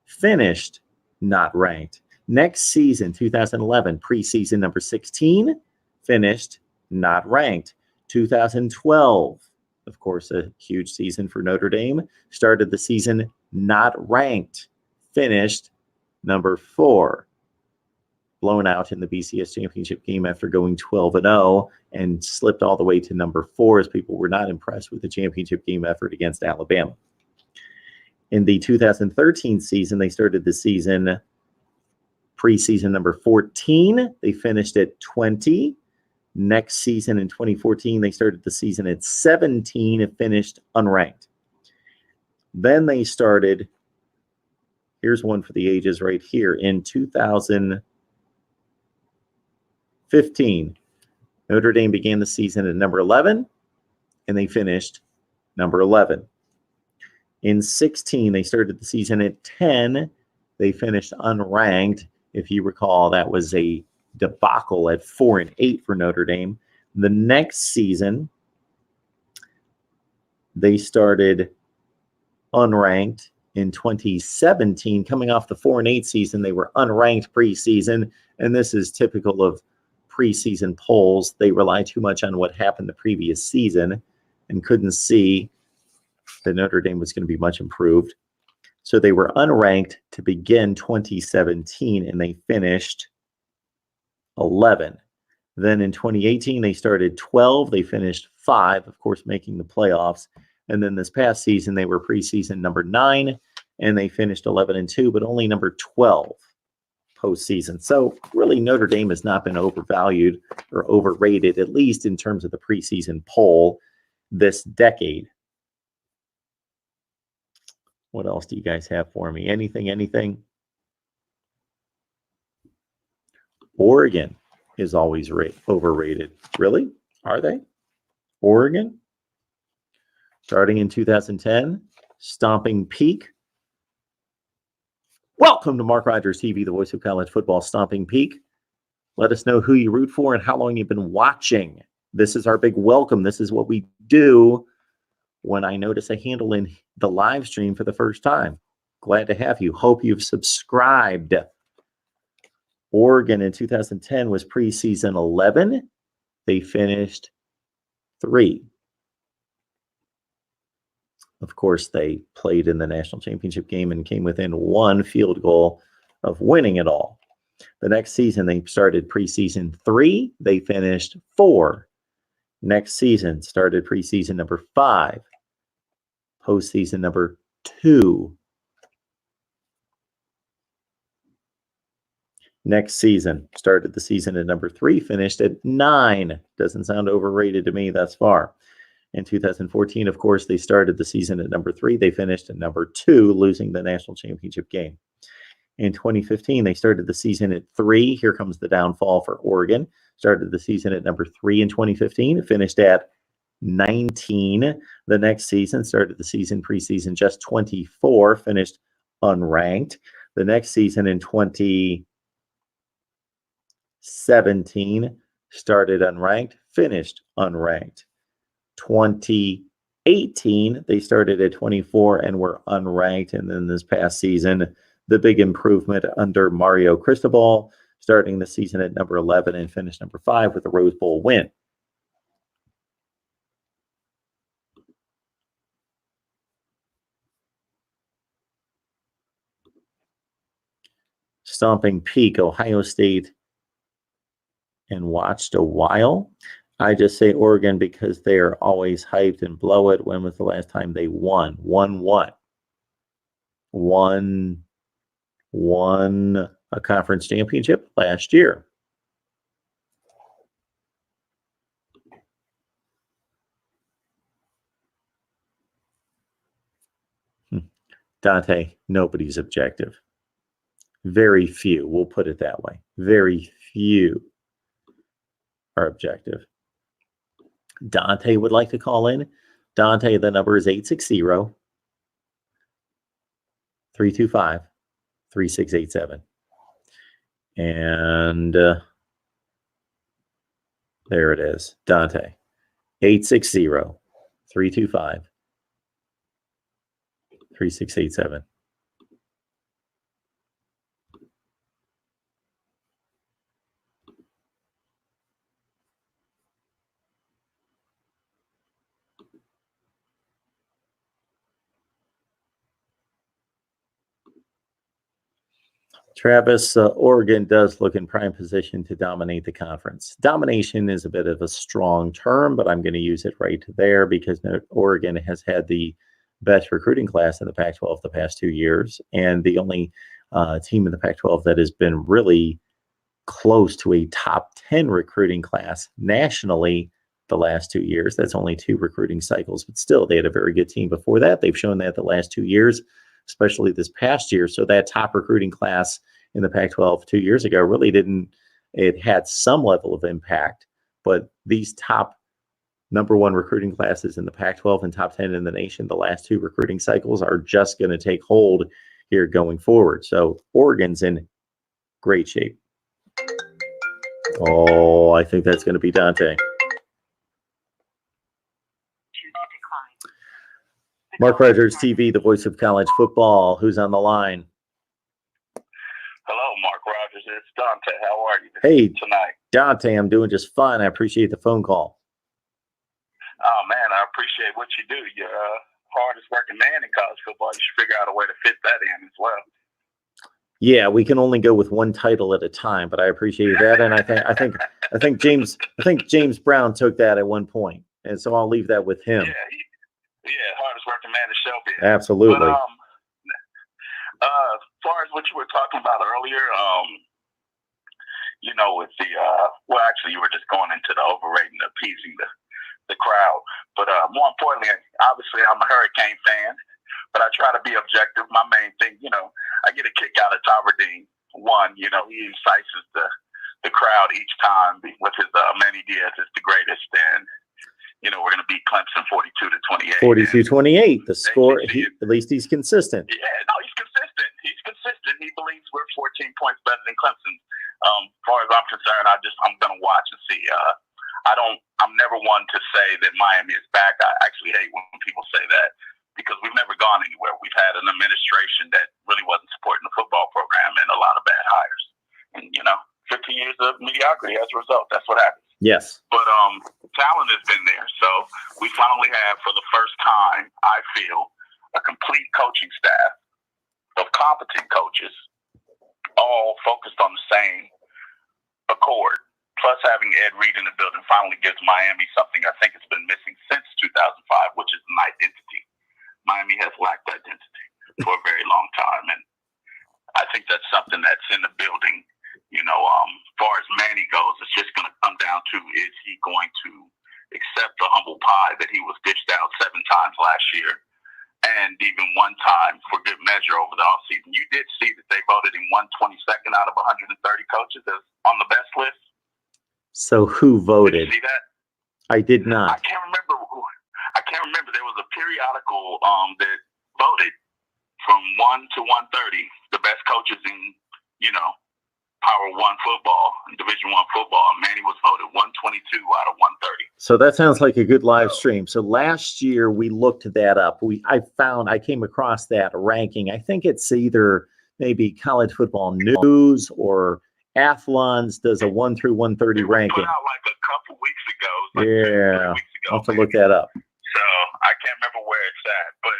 finished not ranked. Next season, 2011, preseason number 16, finished not ranked. 2012, of course, a huge season for Notre Dame, started the season not ranked, finished number 4. Blown out in the BCS championship game after going 12-0 and slipped all the way to number 4 as people were not impressed with the championship game effort against Alabama. In the 2013 season, they started the season preseason number 14. They finished at 20. Next season in 2014, they started the season at 17 and finished unranked. Then they started, here's one for the ages right here, in 2015. Notre Dame began the season at number 11, and they finished number 11. In 16, they started the season at 10. They finished unranked. If you recall, that was a debacle at 4-8 for Notre Dame. The next season, they started unranked. In 2017, coming off the 4-8 season, they were unranked preseason, and this is typical of preseason polls. They rely too much on what happened the previous season and couldn't see that Notre Dame was going to be much improved. So they were unranked to begin 2017, and they finished 11. Then in 2018, they started 12. They finished 5, of course, making the playoffs. And then this past season, they were preseason number 9, and they finished 11-2, but only number 12 postseason. So really, Notre Dame has not been overvalued or overrated, at least in terms of the preseason poll this decade. What else do you guys have for me? Anything? Oregon is always overrated. Really? Are they? Oregon? Starting in 2010, stomping peak. Welcome to MarkRogersTV, the voice of college football, stomping peak. Let us know who you root for and how long you've been watching. This is our big welcome. This is what we do when I notice a handle in the live stream for the first time. Glad to have you. Hope you've subscribed. Oregon in 2010 was preseason 11. They finished 3. Of course, they played in the national championship game and came within 1 field goal of winning it all. The next season, they started preseason 3. They finished 4. Next season, started preseason number 5. Postseason number 2. Next season, started the season at number 3, finished at 9. Doesn't sound overrated to me thus far. In 2014, of course, they started the season at number 3. They finished at number 2, losing the national championship game. In 2015, they started the season at 3. Here comes the downfall for Oregon. Started the season at number 3 in 2015, finished at 19. The next season, started the season preseason just 24, finished unranked. The next season in 2017, started unranked, finished unranked. 2018, they started at 24 and were unranked. And then this past season, the big improvement under Mario Cristobal, starting the season at number 11 and finished number 5 with a Rose Bowl win. Stomping peak, Ohio State, and watched a while. I just say Oregon because they are always hyped and blow it. When was the last time they won? Won what? Won a conference championship last year. Dante, nobody's objective. Very few, we'll put it that way. Very few are objective. Dante would like to call in. Dante, the number is 860-325-3687. And there it is. Dante, 860-325-3687. Travis, Oregon does look in prime position to dominate the conference. Domination is a bit of a strong term, but I'm going to use it right there because Oregon has had the best recruiting class in the Pac-12 the past 2 years, and the only team in the Pac-12 that has been really close to a top 10 recruiting class nationally the last 2 years. That's only 2 recruiting cycles, but still, they had a very good team before that. They've shown that the last 2 years, especially this past year. So that top recruiting class in the Pac-12 2 years ago really didn't, it had some level of impact, but these top number 1 recruiting classes in the Pac-12 and top 10 in the nation, the last 2 recruiting cycles are just going to take hold here going forward. So Oregon's in great shape. Oh, I think that's going to be Dante. Mark Rogers TV, the voice of college football. Who's on the line? Hello, Mark Rogers. It's Dante. How are you tonight? Dante, I'm doing just fine. I appreciate the phone call. Oh, man, I appreciate what you do. You're hardest working man in college football. You should figure out a way to fit that in as well. Yeah, we can only go with one title at a time, but I appreciate that, and I think James Brown took that at one point, and so I'll leave that with him. Yeah, hardest working man in showbiz. Absolutely. But, as far as what you were talking about earlier, with the actually, you were just going into the overrating, appeasing the crowd. But more importantly, obviously, I'm a Hurricane fan, but I try to be objective. My main thing, I get a kick out of Tabardine. One, he incites the crowd each time with his Manny Diaz is the greatest, and we're going to beat Clemson 42-28. 42-28. The score. At least he's consistent. Yeah, no, he's consistent. He's consistent. He believes we're 14 points better than Clemson. As far as I'm concerned, I'm going to watch and see. I'm never one to say that Miami is back. I actually hate when people say that because we've never gone anywhere. We've had an administration that really wasn't supporting the football program and a lot of bad hires. And, 15 years of mediocrity as a result. That's what happens. Yes. But talent has been there. So we finally have, for the first time, I feel, a complete coaching staff of competent coaches, all focused on the same accord. Plus, having Ed Reed in the building finally gives Miami something I think it's been missing since 2005, which is an identity. Miami has lacked identity for a very long time, and I think that's something that's in the building. As far as Manny goes, it's just going to come down to, is he going to accept the humble pie that he was dished out 7 times last year, and even one time for good measure over the offseason. You did see that they voted him 122nd out of 130 coaches as on the best list. So who voted? Did you see that? I did not. I can't remember. There was a periodical that voted from 1 to 130 the best coaches in Power 1 football, Division 1 football. Manny was voted 122 out of 130. So that sounds like a good live stream. So last year we looked that up. I came across that ranking. I think it's either maybe College Football News or Athlon's does a 1 through 130 ranking. Put out like a couple weeks ago. Yeah, 2 weeks ago, I'll have to look that up. So I can't remember where it's at, but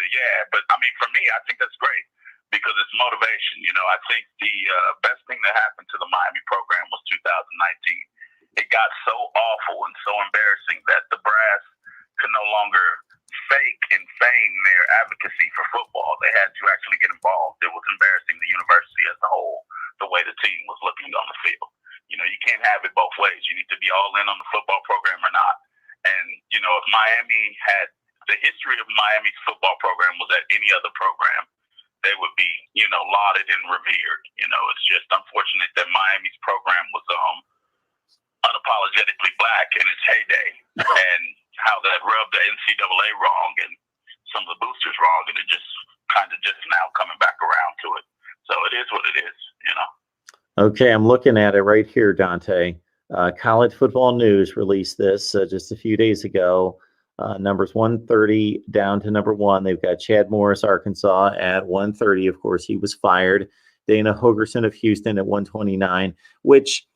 for me, I think that's great. Because it's motivation. I think the best thing that happened to the Miami program was 2019. It got so awful and so embarrassing that the brass could no longer fake and feign their advocacy for football. They had to actually get involved. It was embarrassing the university as a whole, the way the team was looking on the field. You can't have it both ways. You need to be all in on the football program or not. And, if Miami had the history of Miami's football program was at any other program, they would be, lauded and revered. It's just unfortunate that Miami's program was unapologetically black in its heyday, and how that rubbed the NCAA wrong and some of the boosters wrong, and it just kind of just now coming back around to it. So it is what it is, Okay, I'm looking at it right here, Dante. College Football News released this just a few days ago. Numbers 130 down to number 1. They've got Chad Morris, Arkansas at 130. Of course, he was fired. Dana Hogerson of Houston at 129, which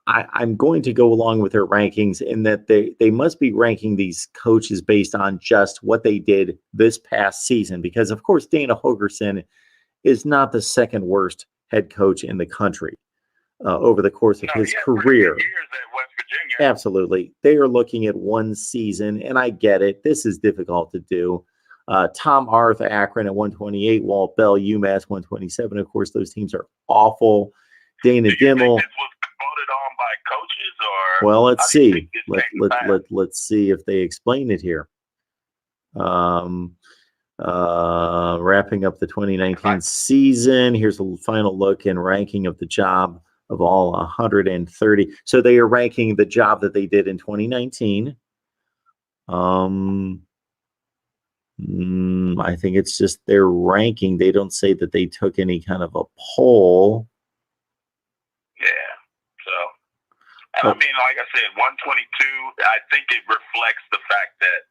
I'm going to go along with their rankings in that they must be ranking these coaches based on just what they did this past season. Because, of course, Dana Hogerson is not the second worst head coach in the country over the course of his career. Years at West Virginia. Absolutely. They are looking at one season, and I get it. This is difficult to do. Tom Arth, Akron at 128, Walt Bell, UMass 127. Of course, those teams are awful. Dana Dimmel. This was voted on by coaches, or well, let's see. Let's see if they explain it here. Wrapping up the 2019 season. Here's a final look and ranking of the job of all 130. So they are ranking the job that they did in 2019. I think it's just their ranking. They don't say that they took any kind of a poll. Yeah. So, and I mean, like I said, 122, I think it reflects the fact that,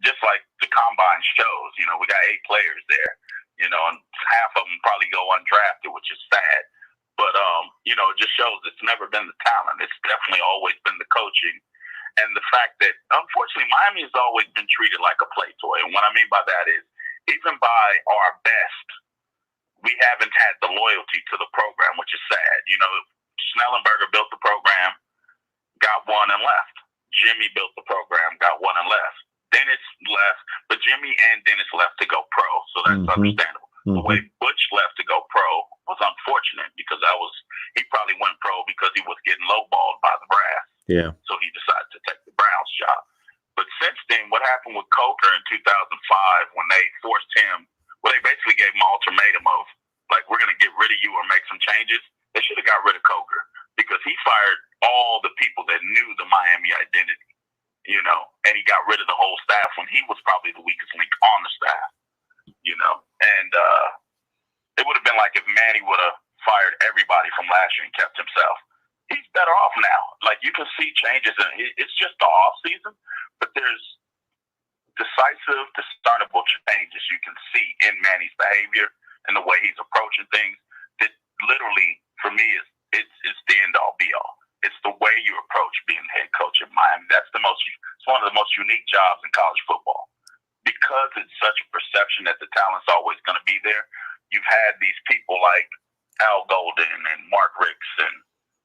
just like the combine shows. You know, we got 8 players there, you know, and half of them probably go undrafted, which is sad. But, you know, it just shows it's never been the talent. It's definitely always been the coaching. And the fact that, unfortunately, Miami has always been treated like a play toy. And what I mean by that is, even by our best, we haven't had the loyalty to the program, which is sad. You know, Schnellenberger built the program, got one and left. Jimmy built the program, got one and left. Dennis left, but Jimmy and Dennis left to go pro, so that's understandable. The way Butch left to go pro was unfortunate because he probably went pro because he was getting lowballed by the brass. Yeah. So he decided to take the Browns job. But since then, what happened with Coker in 2005 when they forced him, well, they basically gave him an ultimatum of, like, we're going to get rid of you or make some changes. They should have got rid of Coker because he fired all the people that knew the Miami identity, you know, and he got rid of the whole staff when he was probably the weakest link on the staff, you know. And it would have been like if Manny would have fired everybody from last year and kept himself. He's better off now. Like, you can see changes. It's just the off season, but there's decisive, discernible changes you can see in Manny's behavior and the way he's approaching things. That literally, for me, it's the end all be all. It's the way you approach being head coach in Miami. It's one of the most unique jobs in college football because it's such a perception that the talent's always going to be there. You've had these people like Al Golden and Mark Ricks and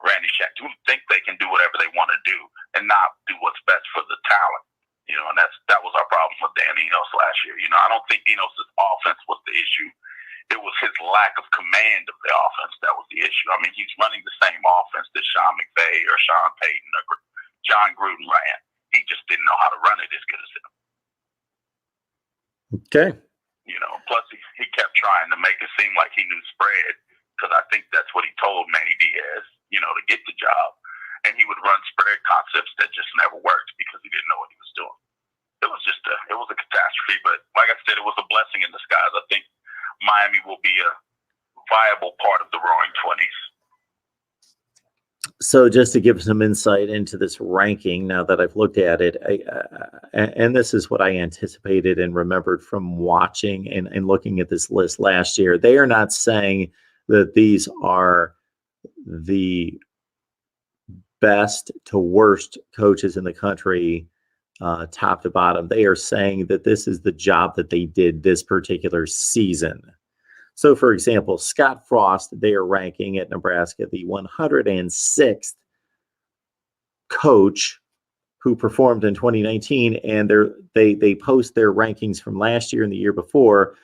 Randy Shack who think they can do whatever they want to do and not do what's best for the talent. You know, and that was our problem with Dan Enos last year. You know, I don't think Enos' offense was the issue. It was his lack of command of the offense that was the issue. I mean, he's running the same offense that Sean McVay or Sean Payton or John Gruden ran. He just didn't know how to run it as good as him. Okay. You know, plus he kept trying to make it seem like he knew spread because I think that's what he told Manny Diaz, you know, to get the job. And he would run spread concepts that just never worked because he didn't know what he was doing. It was a catastrophe, but like I said, it was a blessing in disguise. I think Miami will be a viable part of the Roaring 20s. So just to give some insight into this ranking, now that I've looked at it, and this is what I anticipated and remembered from watching and looking at this list last year, they are not saying that these are the best to worst coaches in the country, top to bottom. They are saying that this is the job that they did this particular season. So, for example, Scott Frost, they are ranking at Nebraska the 106th coach who performed in 2019, and they post their rankings from last year and the year before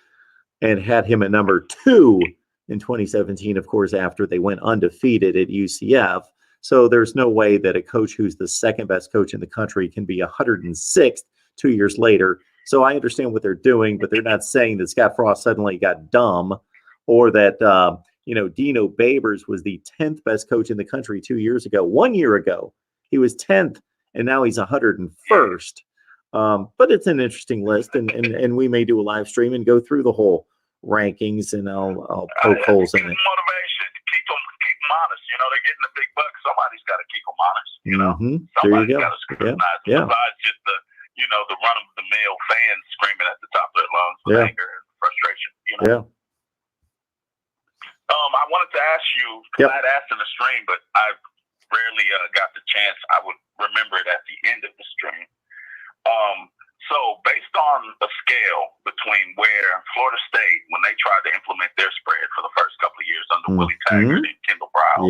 and had him at number 2 in 2017, of course, after they went undefeated at UCF. So there's no way that a coach who's the second best coach in the country can be 106th 2 years later. So I understand what they're doing, but they're not saying that Scott Frost suddenly got dumb or that, Dino Babers was the 10th best coach in the country 2 years ago. 1 year ago, he was 10th, and now he's 101st. But it's an interesting list, and we may do a live stream and go through the whole rankings, and I'll poke holes in it. Motivation, keep them honest. You know, they're getting the big bucks. Somebody's got to keep them honest. You know, There you go. Got to scrutinize them. Besides just the run-of-the-mill fans screaming at the top of their lungs with anger and frustration. You know. Yeah. I wanted to ask you, because I'd asked in the stream, but I rarely got the chance. I would remember it at the end of the stream. So based on a scale between where Florida State, when they tried to implement their spread for the first couple of years under Willie Taggart and Kendall Brown,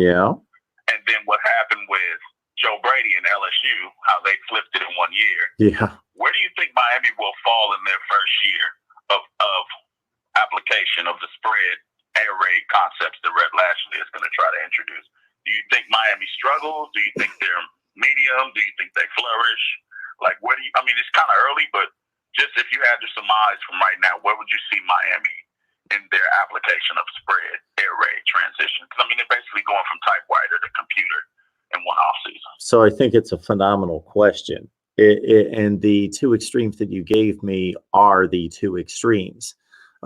and then what happened with Joe Brady and LSU, how they flipped it in 1 year. Yeah. Where do you think Miami will fall in their first year of application of the spread air raid concepts that Red Lashley is going to try to introduce? Do you think Miami struggles? Do you think they're medium? Do you think they flourish? Like, it's kind of early, but just if you had to surmise from right now, where would you see Miami in their application of spread air raid transition? Because, they're basically going from typewriter to computer in one off season. So I think it's a phenomenal question. And the two extremes that you gave me are the two extremes.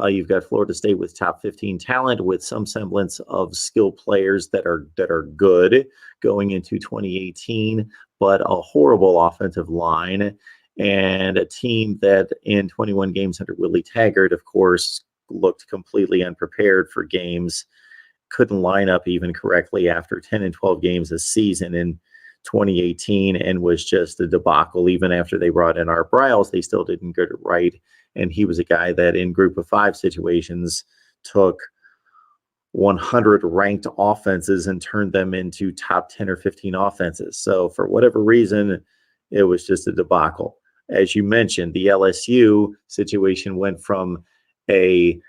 You've got Florida State with top 15 talent with some semblance of skill players that are good going into 2018, but a horrible offensive line. and a team that in 21 games under Willie Taggart, of course, looked completely unprepared for games, couldn't line up even correctly after 10 and 12 games a season in 2018, and was just a debacle. Even after they brought in Art Briles, they still didn't get it right. And he was a guy that in group of 5 situations took 100 ranked offenses and turned them into top 10 or 15 offenses. So for whatever reason, it was just a debacle. As you mentioned, the LSU situation went from a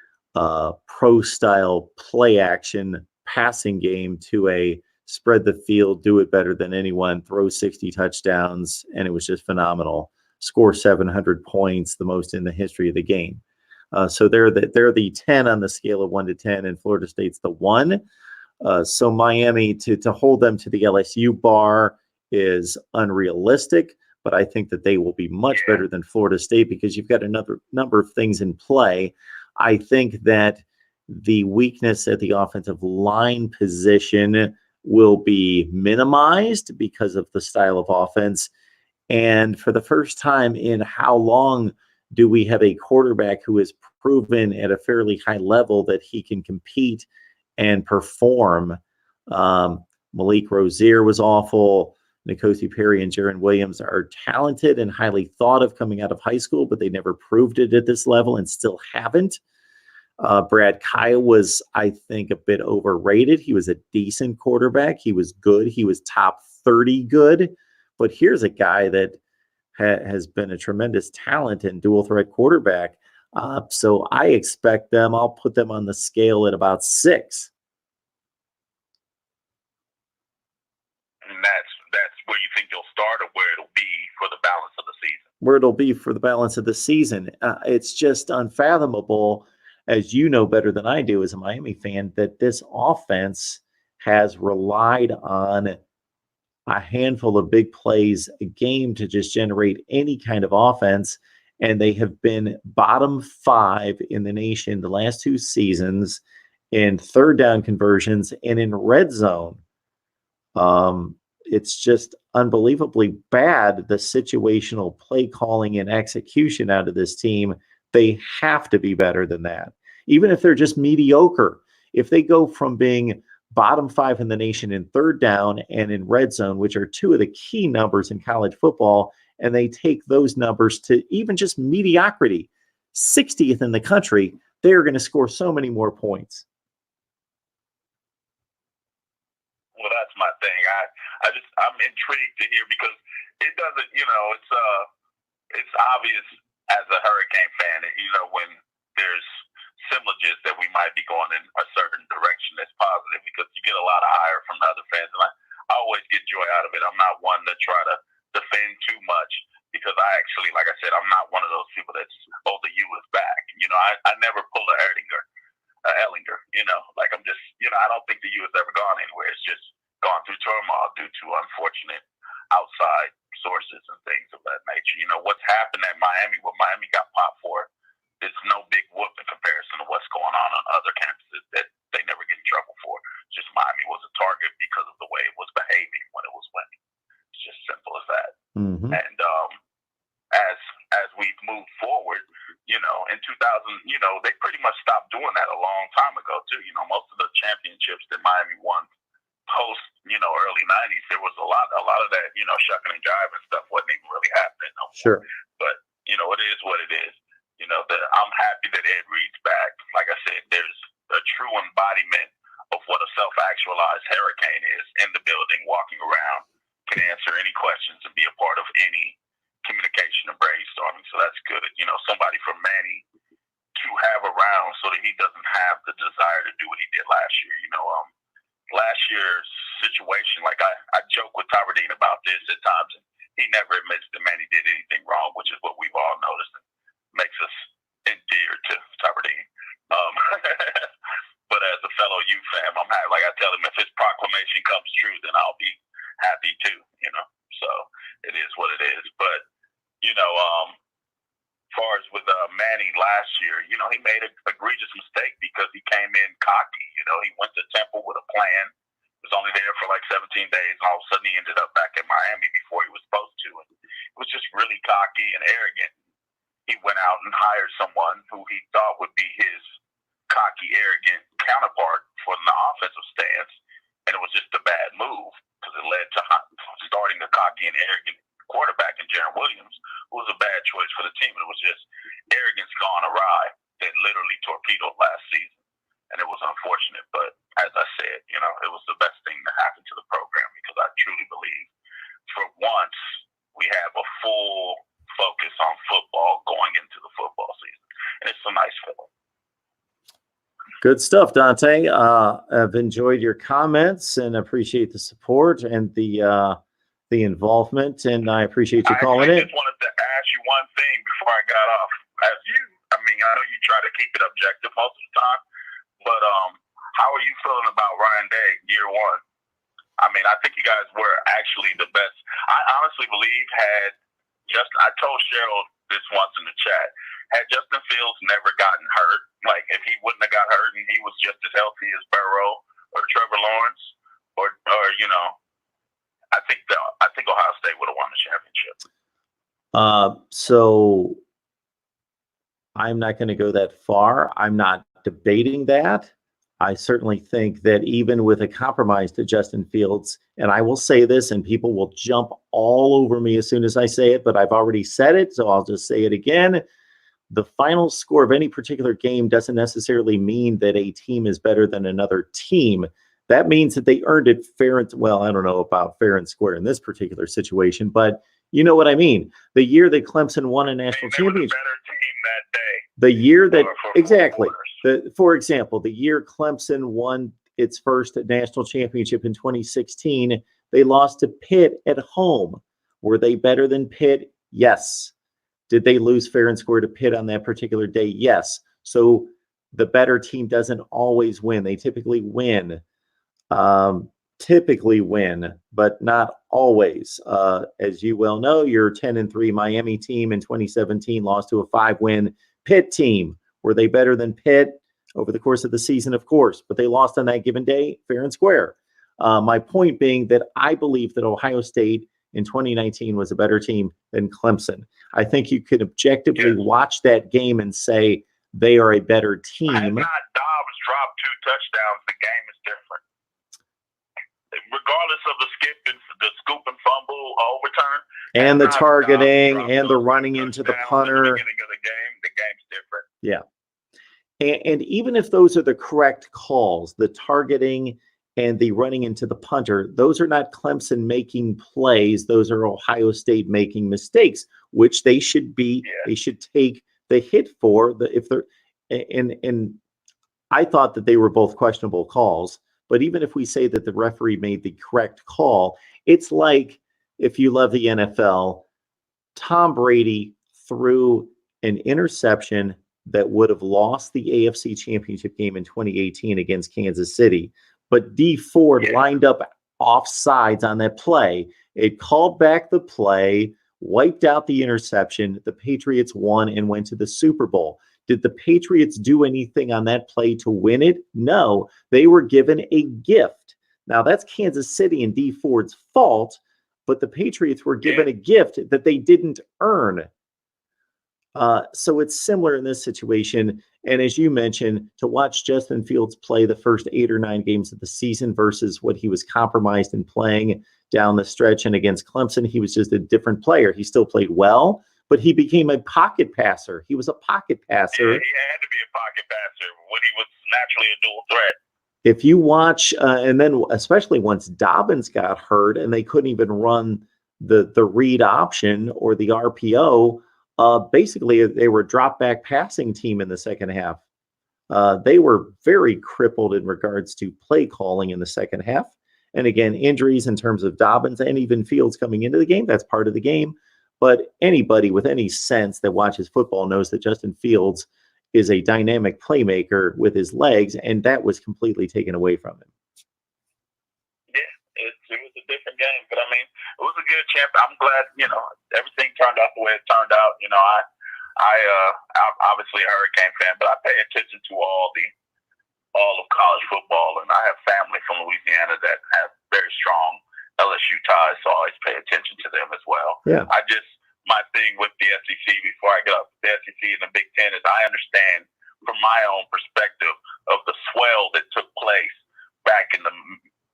pro-style play action passing game to a spread the field, do it better than anyone, throw 60 touchdowns, and it was just phenomenal. Score 700 points, the most in the history of the game. So they're the 10 on the scale of 1 to 10, and Florida State's the 1. So Miami, to hold them to the LSU bar is unrealistic, but I think that they will be much better than Florida State because you've got another number of things in play. I think that the weakness at the offensive line position will be minimized because of the style of offense. And for the first time in how long do we have a quarterback who has proven at a fairly high level that he can compete and perform? Malik Rozier was awful. N'Kosi Perry and Jaron Williams are talented and highly thought of coming out of high school, but they never proved it at this level and still haven't. Brad Kyle was, I think, a bit overrated. He was a decent quarterback. He was good. He was top 30 good. But here's a guy that has been a tremendous talent and dual threat quarterback. So I expect them, I'll put them on the scale at about 6. And that's where you think you'll start, or where it'll be for the balance of the season? Where it'll be for the balance of the season. It's just unfathomable, as you know better than I do as a Miami fan, that this offense has relied on a handful of big plays a game to just generate any kind of offense. And they have been bottom 5 in the nation the last 2 seasons in third down conversions and in red zone. It's just unbelievably bad, the situational play calling and execution out of this team. They have to be better than that. Even if they're just mediocre, if they go from being bottom 5 in the nation in third down and in red zone, which are 2 of the key numbers in college football, and they take those numbers to even just mediocrity, 60th in the country, they're going to score so many more points. Well, that's my thing. I'm intrigued to hear, because it doesn't, it's obvious as a Hurricane fan, when there's similages that we might be going in a certain direction that's positive, because you get a lot of ire from the other fans, and I always get joy out of it. I'm not one to try to defend too much, because I actually, like I said, I'm not one of those people that's, oh, the U is back. I never pull a Ellinger. I'm just, I don't think the U has ever gone anywhere. It's just gone through turmoil due to unfortunate outside sources and things of that nature. What's happened at Miami, what Miami got popped for, it's no big whoop in comparison to what's going on other campuses that they never get in trouble for. Just Miami was a target because of the way it was behaving when it was winning. It's just simple as that. Mm-hmm. And as we've moved forward, in 2000, they pretty much stopped doing that a long time ago too. Most of the championships that Miami won post, early 90s, there was a lot of that, shucking and jiving stuff wasn't even really happening no more. Sure. But, it is what it is. I'm happy that Ed Reed's back. Like I said, there's a true embodiment of what a self-actualized Hurricane is in the building, walking around, can answer any questions and be a part of any communication and brainstorming. So that's good. Somebody from Manny to have around so that he doesn't have the desire to do what he did last year. Last year's situation, like I joke with Taverdine about this at times, and he never admits that Manny did anything wrong, which is what we've all noticed. Makes us endeared to Taverdine. But as a fellow U fan, I'm happy. Like I tell him, if his proclamation comes true, then I'll be happy too. So it is what it is. But as far as with Manny last year, he made an egregious mistake because he came in cocky. He went to Temple with a plan. was only there for like 17 days, and all of a sudden he ended up back in Miami before he was supposed to. And it was just really cocky and arrogant. He went out and hired someone who he thought would be his cocky, arrogant counterpart for the offensive stance, and it was just a bad move because it led to starting a cocky and arrogant quarterback in Jaron Williams, who was a bad choice for the team. It was just arrogance gone awry that literally torpedoed last season. And it was unfortunate, but as I said, it was the best thing that happened to the program because I truly believe for once we have a full focus on football going into the football season. And it's a nice feeling. Good stuff, Dante. I've enjoyed your comments and appreciate the support and the involvement, and I appreciate you calling in. I just wanted to ask you one thing before I got off. I know you try to keep it objective most of the time, but how are you feeling about Ryan Day year one? I mean, I think you guys were actually the best. I honestly believe I told Cheryl this once in the chat, had Justin Fields never gotten hurt, like if he wouldn't have got hurt and he was just as healthy as Burrow or Trevor Lawrence or I think Ohio State would have won the championship. So I'm not going to go that far. I'm not debating that. I certainly think that even with a compromise to Justin Fields, and I will say this, and people will jump all over me as soon as I say it, but I've already said it, so I'll just say it again. The final score of any particular game doesn't necessarily mean that a team is better than another team. That means that they earned it fair and, well, I don't know about fair and square in this particular situation, but you know what I mean. The year that Clemson won a national championship. Better team that day. The year that, exactly. For example, the year Clemson won its first national championship in 2016, they lost to Pitt at home. Were they better than Pitt? Yes. Did they lose fair and square to Pitt on that particular day? Yes. So the better team doesn't always win. They typically win. But not always. As you well know, your 10-3 Miami team in 2017 lost to a 5-win Pitt team. Were they better than Pitt over the course of the season? Of course, but they lost on that given day, fair and square. My point being that I believe that Ohio State in 2019 was a better team than Clemson. I think you could objectively watch that game and say they are a better team. Had not Dobbs dropped 2 touchdowns, the game is different. Regardless of the scoop and fumble overturn, and the targeting and the running into the punter. At the beginning of the game's different. Yeah. And even if those are the correct calls, the targeting and the running into the punter, those are not Clemson making plays. Those are Ohio State making mistakes, which they should be. Yeah. They should take the hit for. And I thought that they were both questionable calls. But even if we say that the referee made the correct call, it's like if you love the NFL, Tom Brady threw an interception that would have lost the AFC Championship game in 2018 against Kansas City. But Dee Ford lined up offsides on that play. It called back the play, wiped out the interception. The Patriots won and went to the Super Bowl. Did the Patriots do anything on that play to win it? No, they were given a gift. Now, that's Kansas City and Dee Ford's fault, but the Patriots were given a gift that they didn't earn. So it's similar in this situation. And as you mentioned, to watch Justin Fields play the first 8 or 9 games of the season versus what he was compromised in playing down the stretch and against Clemson, he was just a different player. He still played well, but he became a pocket passer. He was a pocket passer. Yeah, he had to be a pocket passer when he was naturally a dual threat. If you watch, and then especially once Dobbins got hurt and they couldn't even run the read option or the RPO, basically they were a drop back passing team in the second half. They were very crippled in regards to play calling in the second half. And again, injuries in terms of Dobbins and even Fields coming into the game, that's part of the game. But anybody with any sense that watches football knows that Justin Fields is a dynamic playmaker with his legs, and that was completely taken away from him. Yeah, it was a different game, but I mean, it was a good champ. I'm glad, everything turned out the way it turned out. I'm obviously a Hurricane fan, but I pay attention to all the all of college football, and I have family from Louisiana that have very strong LSU ties, so I always pay attention to them as well. Yeah. My thing with the SEC before I get up, the SEC and the Big Ten is I understand from my own perspective of the swell that took place back in the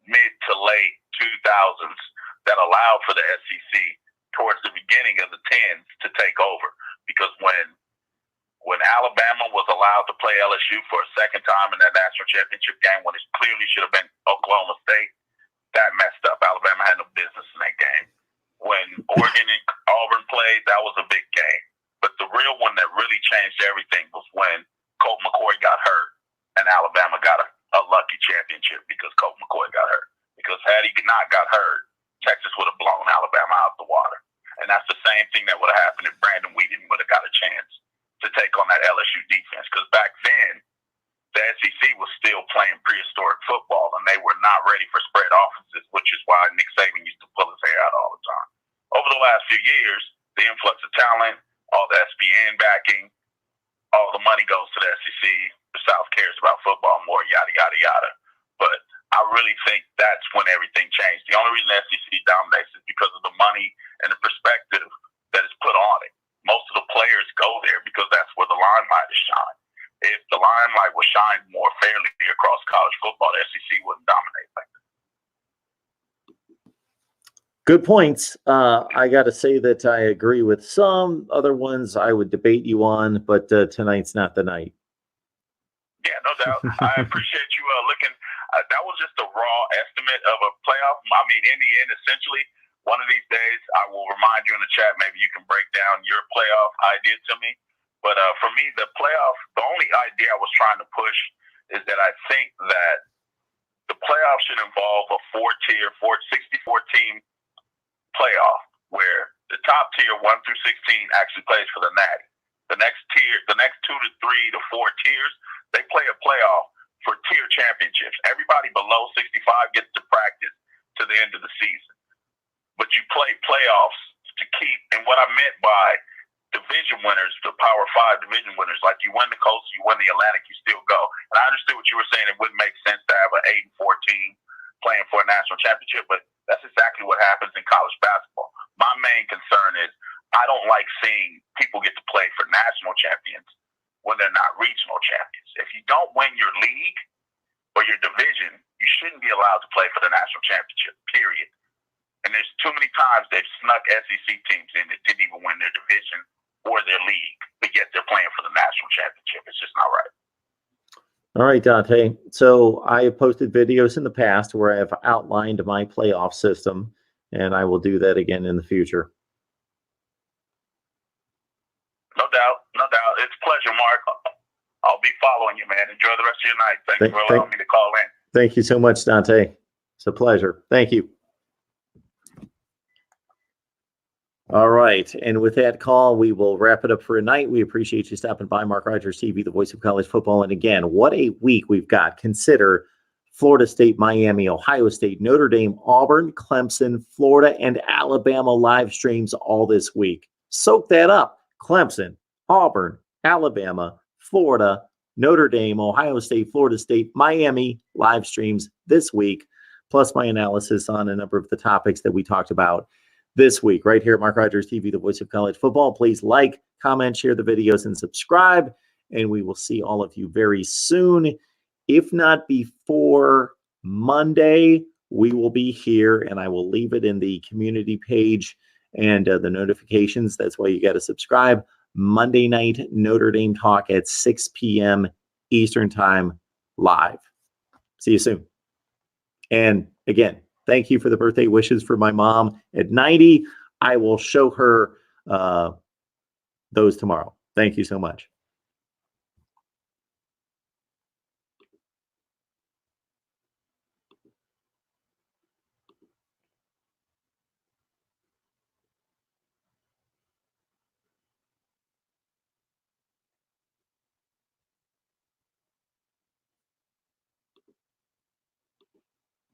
mid to late 2000s that allowed for the SEC towards the beginning of the 10s to take over. Because when Alabama was allowed to play LSU for a second time in that national championship game when it clearly should have been Oklahoma State, that messed up. Alabama had no business in that game. When Oregon and Auburn played, that was a big game. But the real one that really changed everything was when Colt McCoy got hurt and Alabama got a lucky championship because Colt McCoy got hurt. Because had he not got hurt, Texas would have blown Alabama out of the water. And that's the same thing that would have happened if Brandon Whedon would have got a chance to take on that LSU defense. Because back then, the SEC was still playing prehistoric football, and they were not ready for spread offenses, which is why Nick Saban used to pull his hair out all the time. Over the last few years, the influx of talent, all the SBN backing, all the money goes to the SEC. The South cares about football more, yada, yada, yada. But I really think that's when everything changed. The only reason the SEC dominates is because of the money and the perspective that is put on it. Most of the players go there because that's where the limelight is shined. If the limelight was shined more fairly across college football, the SEC wouldn't dominate like that. Good points. I got to say that I agree with some. Other ones I would debate you on, but tonight's not the night. Yeah, no doubt. I appreciate you looking. That was just a raw estimate of a playoff. I mean, in the end, essentially, one of these days, I will remind you in the chat. Maybe you can break down your playoff idea to me. But for me, the playoff, the only idea I was trying to push is that I think that the playoff should involve a 64-team playoff where the top tier 1 through 16 actually plays for the Natty. The next 2 to 3 to 4 tiers, they play a playoff for tier championships. Everybody below 65 gets to practice to the end of the season. But you play playoffs to keep, and what I meant by division winners, the Power 5 division winners, like you win the Coastal, you win the Atlantic, you still go. And I understood what you were saying. It wouldn't make sense to have an 8-4 team playing for a national championship, but that's exactly what happens in college basketball. My main concern is I don't like seeing people get to play for national champions when they're not regional champions. If you don't win your league or your division, you shouldn't be allowed to play for the national championship, period. And there's too many times they've snuck SEC teams in that didn't even win their division or their league, but yet they're playing for the national championship. It's just not right. All right, Dante. So I have posted videos in the past where I have outlined my playoff system, and I will do that again in the future. No doubt. No doubt. It's a pleasure, Mark. I'll be following you, man. Enjoy the rest of your night. Thank you for allowing me to call in. Thank you so much, Dante. It's a pleasure. Thank you. All right. And with that call, we will wrap it up for a night. We appreciate you stopping by. Mark Rogers TV, the voice of college football. And again, what a week we've got. Consider Florida State, Miami, Ohio State, Notre Dame, Auburn, Clemson, Florida, and Alabama live streams all this week. Soak that up. Clemson, Auburn, Alabama, Florida, Notre Dame, Ohio State, Florida State, Miami live streams this week, plus my analysis on a number of the topics that we talked about this week, right here at Mark Rogers TV, the voice of college football. Please like, comment, share the videos, and subscribe. And we will see all of you very soon. If not before Monday, we will be here, and I will leave it in the community page and the notifications. That's why you got to subscribe. Monday night Notre Dame talk at 6 p.m. Eastern time live. See you soon. And again, thank you for the birthday wishes for my mom at 90. I will show her those tomorrow. Thank you so much.